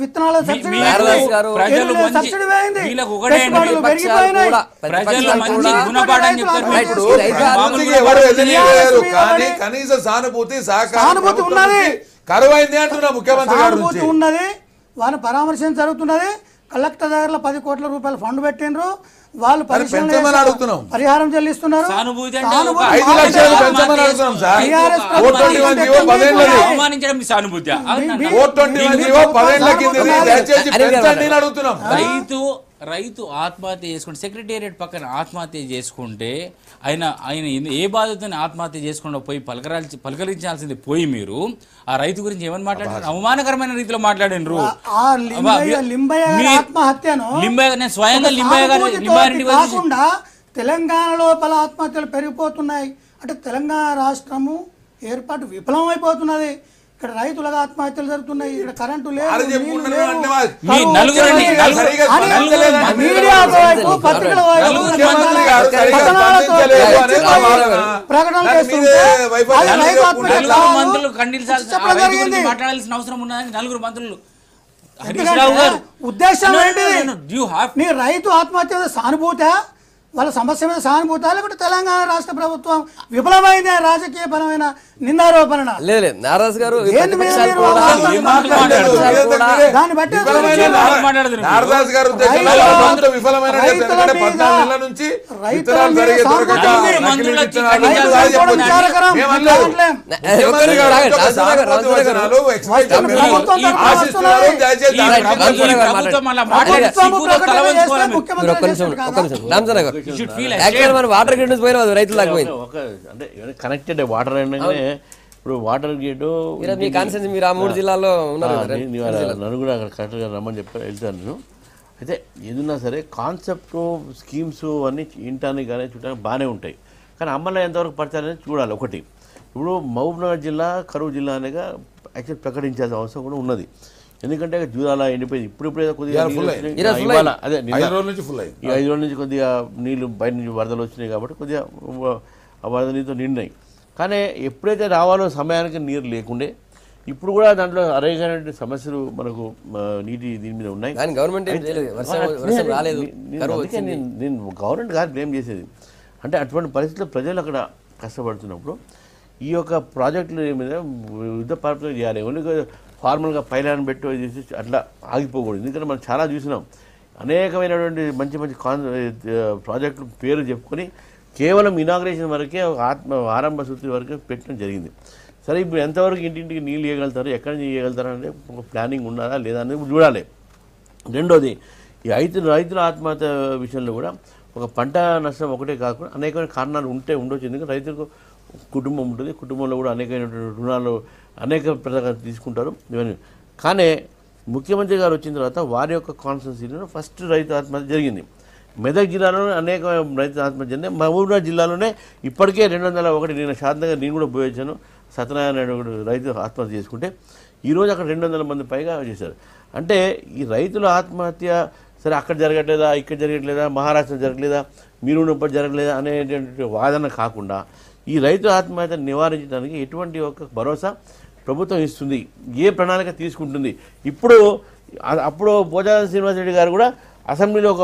విత్తనాల సబ్సిడీ మీ- వేయింది, గారు, ప్రజలు ఎరువుల మంచి- సబ్సిడీ వేయింది, వీళ్ళకు ఒకటే అండి, పెట్టుబడులు పెరిగిపోయినాయి. ప్రజలు మంచి గుణపాఠం చెప్తారు మీకు. ఇప్పుడు రైతు మంత్రికి ఎవరు ఎదిరియలేరు, కానీ కనీస సానుభూతి సహకారం సానుభూతి ఉన్నది. కరువైంది అంటున్నా ముఖ్యమంత్రి గారి సానుభూతి నుంచి. ఉన్నది, వారిని పరామర్శించ జరుగుతున్నది. కలెక్టర్ దగ్గర 10 కోట్ల రూపాయలు ఫండ్ పెట్టిండ్రు. వాళ్ళు పరిశీలన పెంచమని చేసి అడుగుతున్నాం. పరిహారం చెల్లిస్తున్నారు. సానుభూతి అంటే సానుభూతి ఒక 5 లక్షలు పెంచమని అడుగుతున్నాం సార్. TRS vote 21 GO 10 ఏళ్ళది. అవమానించడం మీ సానుభూతి. ఓటు 21 జీవో 10 ఏళ్ళ కిందది. దయచేసి పెంచండి అని అడుగుతున్నాం. రైతు ఆత్మహత్య చేసుకుంటే సెక్రటేరియట్ పక్కన ఆత్మహత్య చేసుకుంటే ఆయన ఏ బాధతోనే ఆత్మహత్య చేసుకుంటూ పోయి పలకరించాల్సింది పోయి మీరు ఆ రైతు గురించి ఏమని మాట్లాడారు? అవమానకరమైన రీతిలో మాట్లాడినరు. ఆ లింబయ్య గారి ఆత్మహత్యను నేను స్వయంగా లింబారెడ్డి కాకుండా తెలంగాణ లోపల ఆత్మహత్యలు పెరిగిపోతున్నాయి. అంటే తెలంగాణ రాష్ట్రము ఏర్పాటు విఫలం అయిపోతున్నది. ఇక్కడ రైతులకు ఆత్మహత్యలు జరుగుతున్నాయి. ఇక్కడ కరెంటు లేదు, ఆరు నీళ్లు చెప్పుకుంటున్నాడు లేవు, అంటే వాళ్ళు మీ కరువు నలుగురండి, వచ్చింది. నలుగురు- సరిగా అని స్పందించలేదని మీడియా వైపు, పత్రికల వైపు ముఖ్యమంత్రి గారు సరిగా కథనాలతో స్పందించలేదు అనేది నా వాదన. ప్రకటనలు దాని చేస్తుంటే మీదే వైఫల్యం అది రైతు ఆత్మహత్య నలుగురు నలుగురు కాదు. మంత్రులు ఖండించాల్సిన చెప్పడం రైతు గురించి జరిగింది. మాట్లాడాల్సిన అవసరం ఉన్నదని నలుగురు మంత్రులు హరీష్ ఎందుకంటే రావు గారు ఉద్దేశం No, no, ఏంటిది? no, no, no. You have- నీ రైతు ఆత్మహత్య మీద సానుభూత, వాళ్ళ సమస్య మీద సానుభూత, లేకుంటే తెలంగాణ రాష్ట్ర ప్రభుత్వం విఫలమైన రాజకీయపరమైన నిందారోపణ? లేదు నారాజు గారు ఈ ఏంది మీరు ప్రతిపక్షాలు మీరు కూడా- వాదనలు ఈ మాటలు మాట్లాడారు. దాన్ని బట్టి విఫలమైన నారదాస్ గారు ఉద్దేశంలో ప్రభుత్వం విఫలమైన ఎందుకంటే 14 నెలల నుంచి విత్తనాలు సరిగా దొరకక నకిలీ విత్తనాలు అది చెప్పొచ్చు. ఏమనలేదు. ముఖ్యమంత్రి గారు ఒక సానుభూతి వచనాలు ఎక్స్పెక్ట్ ఆశిస్తున్నారు. దయచేసి దాన్ని ప్రభుత్వం అలా మాట్లాడే సిగ్గుతో తల వంచుకోవాలి మీరు. మీరు ఒక్క నిమిషం రామచంద్ర గారు You should feel actual ashamed. మనం వాటర్ గ్రిడ్ నుంచి పోయినా అది రైతులు లాకపోయింది. అంటే కనెక్టెడ్ వాటర్ అనగానే ఇప్పుడు వాటర్ గేట్ ఈరోజు మీ కాన్సెన్స్ మీరు ఆ 3 జిల్లాల్లో ఉన్నారు కదా. నన్ను కూడా అక్కడ కరెక్ట్గా రమ్మని చెప్పి వెళ్తాను నేను. అయితే ఏదన్నా సరే కాన్సెప్ట్ స్కీమ్స్ అన్నీ వినటానికి కానీ చూడటానికి బాగానే ఉంటాయి, కానీ అమలు ఎంతవరకు పడతారనేది చూడాలి. ఒకటి ఇప్పుడు మహబూబ్నగర్ జిల్లా కరువు జిల్లా అనేగా యాక్చువల్ ప్రకటించాల్సిన అవసరం కూడా ఉన్నది. ఎందుకంటే జూరాల ఎండిపోయింది. ఇప్పుడు ఏదో కొద్దిగా ఇవాళ అదే 5 రోజుల నుంచి ఫుల్ అయింది. ఈ 5 రోజుల నుంచి కొద్దిగా నీళ్ళు బయట నుంచి వరదలు వచ్చినాయి కాబట్టి కొద్దిగా ఆ వరద నీటితో నిండినాయి. కానీ ఎప్పుడైతే రావాలో సమయానికి నీరు లేకుండే ఇప్పుడు కూడా దాంట్లో అరేగైన సమస్యలు మనకు నీటి దీని మీద ఉన్నాయి. కానీ గవర్నమెంట్ ఏం చేయలేదు, వర్షం రాలేదు, కరువు అందుకే వచ్చింది. నేను గవర్నమెంట్ గారు బ్లేమ్ చేసేది. అంటే అటువంటి పరిస్థితుల్లో ప్రజలు అక్కడ కష్టపడుతున్నప్పుడు ఈ యొక్క ప్రాజెక్టుల మీద యుద్ధ పరిపాలన చేయాలి. ఓన్లీ ఫార్మల్గా పైలాన్ పెట్టి చేసి అట్లా ఆగిపోకూడదు. ఎందుకంటే మనం చాలా చూసినాం, అనేకమైనటువంటి మంచి మంచి ప్రాజెక్టులు పేరు చెప్పుకొని కేవలం ఇనాగ్రేషన్ వరకే ఆరంభ సూత్రి వరకే పెట్టడం జరిగింది. సరే ఇప్పుడు ఎంతవరకు ఇంటింటికి నీళ్ళు ఇవ్వగలుగుతారు, ఎక్కడి నుంచి ఇవ్వగలుగుతారు అంటే ఒక ప్లానింగ్ ఉన్నదా లేదా అనేది చూడాలి. రెండోది ఈ రైతుల ఆత్మహత్య విషయంలో కూడా ఒక పంట నష్టం ఒకటే కాకుండా అనేకమైన కారణాలు ఉండొచ్చు. ఎందుకంటే రైతులకు కుటుంబం ఉంటుంది, కుటుంబంలో కూడా అనేకమైనటువంటి రుణాలు అనేక ప్రకారం తీసుకుంటారు ఇవన్నీ. కానీ ముఖ్యమంత్రి గారు వచ్చిన తర్వాత వారి యొక్క కాన్స్టిట్యున్సీలో ఫస్ట్ రైతు ఆత్మహత్య జరిగింది. మెదక్ జిల్లాలోనే అనేక రైతు ఆత్మహత్య జరిగింది. మహబూబ్నగర్ జిల్లాలోనే ఇప్పటికే 201 నేను శాతంగా నేను కూడా పోయొచ్చాను. సత్యనారాయణ రైతు ఆత్మహత్య చేసుకుంటే ఈరోజు అక్కడ 200 మంది పైగా చేశారు. అంటే ఈ రైతుల ఆత్మహత్య సరే అక్కడ జరగట్లేదా, ఇక్కడ జరగట్లేదా, మహారాష్ట్ర జరగలేదా, మీరు ఉన్నప్పుడు జరగలేదా అనేటువంటి వాదన కాకుండా ఈ రైతు ఆత్మహత్య నివారించడానికి ఎటువంటి ఒక భరోసా ప్రభుత్వం ఇస్తుంది, ఏ ప్రణాళిక తీసుకుంటుంది. అప్పుడు పోచారం శ్రీనివాసరెడ్డి గారు కూడా అసెంబ్లీలో ఒక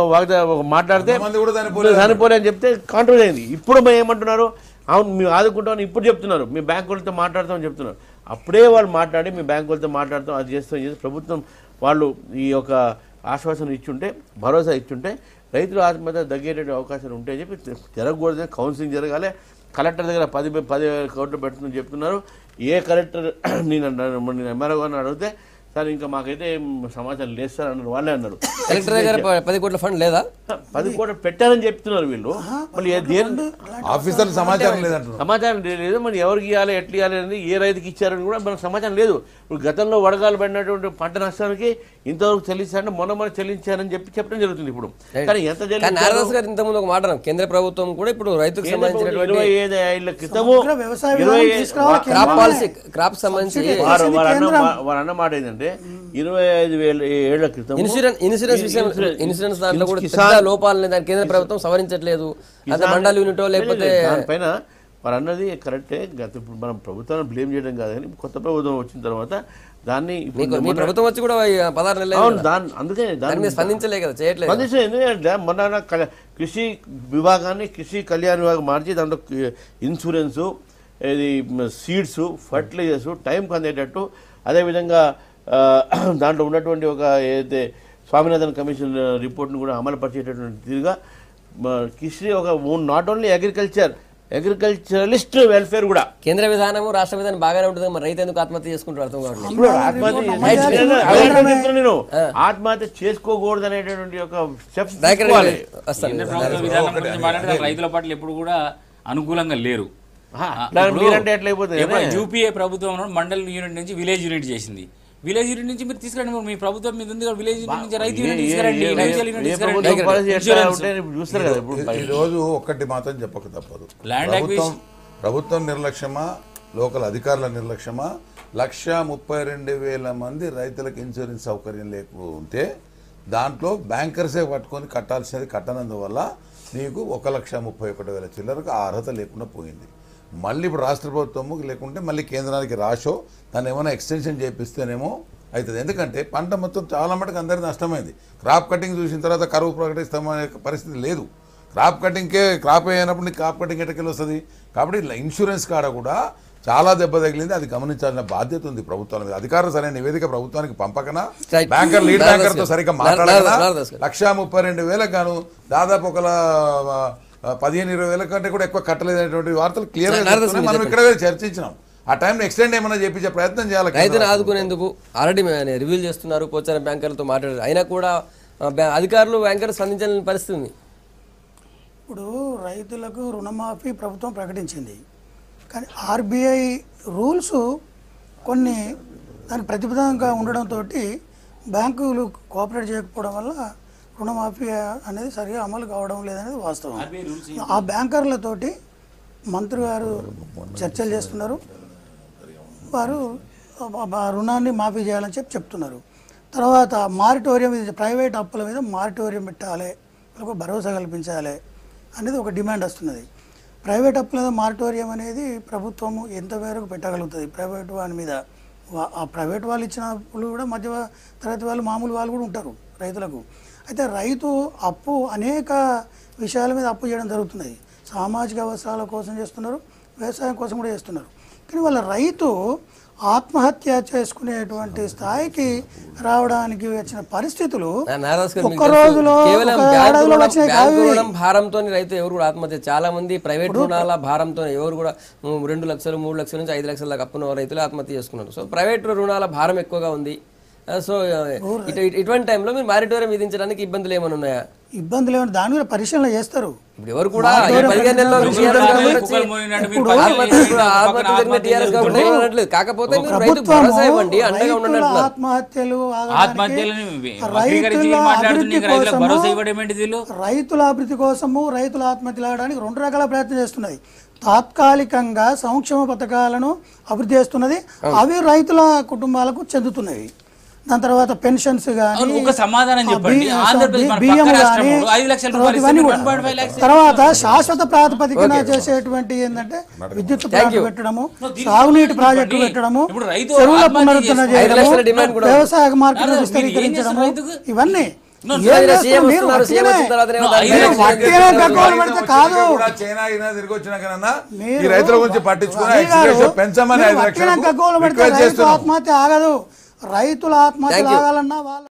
మాట్లాడితే చనిపోలే అని చెప్తే కాంట్రవర్సీ అయింది. ఇప్పుడు మేము ఏమంటున్నారు, అవును మేము ఆదుకుంటామని ఇప్పుడు చెప్తున్నారు, మీ బ్యాంకు వాళ్ళతో మాట్లాడతామని చెప్తున్నారు. అప్పుడే వాళ్ళు మాట్లాడి మీ బ్యాంకు వాళ్ళతో మాట్లాడతాం, అది చేస్తాం ప్రభుత్వం వాళ్ళు ఈ యొక్క ఆశ్వాసన ఇచ్చుంటే, భరోసా ఇచ్చుంటే రైతులు ఆత్మహత్య తగ్గేట అవకాశాలు ఉంటాయని చెప్పి జరగకూడదని కౌన్సిలింగ్ జరగాలి. కలెక్టర్ దగ్గర 10 కోట్లు పెడుతుందని చెప్తున్నారు. ఏ కలెక్టర్ నేను ఎంఆర్ఓ గారిని అడిగితే సార్ ఇంకా మాకైతే సమాచారం లేదు సార్ అన్నారు, వాళ్ళే అన్నారు. కలెక్టర్ దగ్గర 10 కోట్ల ఫండ్ లేదా? 10 కోట్లు పెట్టారని చెప్తున్నారు వీళ్ళు. మళ్ళీ ఆఫీసర్ సమాచారం లేదంటారు. సమాచారం లేదు, మరి ఎవరికి ఇవ్వాలి, ఎట్లా ఇవ్వాలి అనేది, ఏ రైతుకి ఇచ్చారని కూడా మనకు సమాచారం లేదు. ఇప్పుడు గతంలో వడగాలు పడినటువంటి పంట నష్టానికి ఇంతవరకు చెల్లించారంటే మొన్న చెల్లించారని చెప్పడం జరుగుతుంది. ఇప్పుడు కానీ ఎంత నారాయణ గారు ఇంతకుముందు ఒక మాట అన్నారు, కేంద్ర ప్రభుత్వం కూడా ఇప్పుడు రైతుకు సంబంధించినటువంటి 25 ఏళ్ల క్రితము క్రాప్ సంబంధించి వారు అన్న మాట ఏంటంటే ఏంటంటే 25,000 ఏళ్ల క్రితం ఇన్సూరెన్స్ దాంట్లో కూడా పెద్ద లోపాలని దాని కేంద్ర ప్రభుత్వం సవరించట్లేదు. అదే మండలి యూనిటో లేకపోతే దానిపైన మరి అన్నది కరెక్టే. ఇప్పుడు మనం ప్రభుత్వాన్ని బ్లేమ్ చేయడం కాదు, కానీ కొత్త ప్రభుత్వం వచ్చిన తర్వాత దాన్ని మీ ప్రభుత్వం వచ్చి కూడా 16 నెలలు అందుకే దాన్ని స్పందించలే కదా, చేయట్లేదు. ఎందుకంటే మొన్న కృషి విభాగాన్ని కృషి కళ్యాణ విభాగం మార్చి దాంట్లో ఇన్సూరెన్సు, ఇది సీడ్స్, ఫర్టిలైజర్స్ టైంకి అందేటట్టు, అదేవిధంగా దాంట్లో ఉన్నటువంటి ఒక ఏదైతే స్వామినాథన్ కమిషన్ రిపోర్ట్ను కూడా అమలు పరిచేటటువంటి తీరుగా కృషి ఒక నాట్ ఓన్లీ అగ్రికల్చరలిస్ట్ వెల్ఫేర్ కూడా. కేంద్ర విధానము రాష్ట్ర విధానం బాగానే ఉంటుంది, మరి రైతు ఎందుకు ఆత్మహత్య చేసుకుంటారు అర్థం కావట్లేదు. నేను ఆత్మహత్య చేసుకోకూడదు అనేటటువంటి ఒక స్టెప్స్ రైతుల పట్ల ఎప్పుడు కూడా అనుకూలంగా లేరు. మీరంటే ఎట్లయిపోతుంది. యూపీఏ ప్రభుత్వం మండల్ యూనిట్ నుంచి విలేజ్ యూనిట్ చేసింది. విలేజ్ యూనిట్ నుంచి మీరు తీసుకురండి, మీ ప్రభుత్వం మీద ఉంది, విలేజ్ యూనిట్ నుంచి రైతు యూనిట్ తీసుకురండి, ఈ రోజు ఒక్కటి మాత్రం చెప్పక తప్పదు. ప్రభుత్వం నిర్లక్ష్యమా, లోకల్ అధికారుల నిర్లక్ష్యమా, 132,000 మంది రైతులకు ఇన్సూరెన్స్ సౌకర్యం లేకుంటే దాంట్లో బ్యాంకర్సే పట్టుకొని కట్టాల్సినది కట్టనందువల్ల నీకు 1,31,000 చిల్లరకు ఆ అర్హత లేకుండా పోయింది. మళ్ళీ ఇప్పుడు రాష్ట్ర ప్రభుత్వము లేకుంటే మళ్ళీ కేంద్రానికి రాషో దాన్ని ఏమైనా ఎక్స్టెన్షన్ చేపిస్తేనేమో అవుతుంది. ఎందుకంటే పంట మొత్తం చాలా మటుకు అందరికీ నష్టమైంది. క్రాప్ కటింగ్ చూసిన తర్వాత కరువు ప్రకటిస్తామనే పరిస్థితి లేదు. క్రాప్ అయినప్పుడు నీకు క్రాప్ కటింగ్ ఎటకెళ్ళి వస్తుంది. కాబట్టి ఇన్సూరెన్స్ కాడ కూడా చాలా దెబ్బ తగిలింది. అది గమనించాల్సిన బాధ్యత ఉంది ప్రభుత్వాల మీద. అధికారులు సరైన నివేదిక ప్రభుత్వానికి పంపకనా, లీడ్ బ్యాంకర్తో సరిగ్గా మాట్లాడకనా, 132,000 గాను దాదాపు 15-20,000 కంటే కూడా ఎక్కువ కట్టలేదనేటువంటి వార్తలు క్లియర్ గా మనం ఇక్కడ చర్చించినాం. ఆ టైం ఎక్స్టెండ్ ఏమైనా చేపించే ప్రయత్నం చేయాలి. రైతును ఆదుకునేందుకు ఆల్రెడీ రివ్యూ చేస్తున్నారు, పోచారం బ్యాంకర్లతో మాట్లాడారు, అయినా కూడా అధికారులు బ్యాంకర్లు స్పందించాలని పరిస్థితి ఉంది. ఇప్పుడు రైతులకు రుణమాఫీ ప్రభుత్వం ప్రకటించింది, కానీ ఆర్బీఐ రూల్స్ కొన్ని దానికి ప్రతిబద్ధంగా ఉండడంతో బ్యాంకులు కోఆపరేట్ చేయకపోవడం వల్ల రుణమాఫీ అనేది సరిగా అమలు కావడం లేదనేది వాస్తవం. ఆ బ్యాంకర్లతోటి మంత్రి గారు చర్చలు చేస్తున్నారు, వారు రుణాన్ని మాఫీ చేయాలని చెప్తున్నారు. తర్వాత మారిటోరియం, ప్రైవేట్ అప్పుల మీద మారిటోరియం పెట్టాలి, ఒక భరోసా కల్పించాలి అనేది ఒక డిమాండ్ వస్తున్నది. ప్రైవేట్ అప్పుల మీద మారిటోరియం అనేది ప్రభుత్వము ఎంతవరకు పెట్టగలుగుతుంది? ప్రైవేట్ వాని మీద ఆ ప్రైవేట్ వాళ్ళు ఇచ్చిన అప్పులు కూడా మధ్య తరగతి వాళ్ళు, మామూలు వాళ్ళు కూడా ఉంటారు రైతులకు. అయితే రైతు అప్పు అనేక విషయాల మీద అప్పు చేయడం జరుగుతున్నది. సామాజిక అవసరాల కోసం చేస్తున్నారు, వ్యవసాయం కోసం కూడా చేస్తున్నారు. కానీ వాళ్ళ రైతు ఆత్మహత్య చేసుకునేటువంటి స్థాయికి రావడానికి వచ్చిన పరిస్థితులు ఒక్క రోజులో భారంతో రైతు ఎవరు కూడా ఆత్మహత్య, చాలా మంది ప్రైవేట్ రుణాల భారంతో ఎవరు కూడా 2 లక్షలు 3 లక్షల నుంచి 5 లక్షల దాకా అప్పున్న రైతులు ఆత్మహత్య చేసుకున్నారు. సో ప్రైవేట్ రుణాల భారం ఎక్కువగా ఉంది. సో ఇటువంటి టైంలో మీరు మారిటోరియం విధించడానికి ఇబ్బందులు ఏమైనా ఉన్నాయా? ఇబ్బందులు ఏమైనా దాని మీద పరిశీలన చేస్తారు. ఇప్పుడు ఎవరు కూడా కాకపోతే రైతుల అభివృద్ధి కోసము రైతుల ఆత్మహత్యలు ఆగడానికి 2 రకాల ప్రయత్నం చేస్తున్నది. తాత్కాలికంగా సంక్షేమ పథకాలను అభివృద్ధి చేస్తున్నది, అవి రైతుల కుటుంబాలకు చెందుతున్నవి. దాని తర్వాత పెన్షన్స్ కానీ, బియ్యం కానీ, తర్వాత శాశ్వత ప్రాతిపదికన చేసేటువంటి ఏంటంటే విద్యుత్ ప్లాంట్ పెట్టడము, సాగునీటి ప్రాజెక్టు పెట్టడము, చెరువుల పునరుద్ధరణ చేయడము, వ్యవసాయ మార్కెట్ విస్తరీకరించడము, ఇవన్నీ రైతుల గురించి పట్టించుకుని ఆత్మహత్య ఆగదు. రైతుల ఆత్మహత్య ఆగాలన్నా వాళ్ళ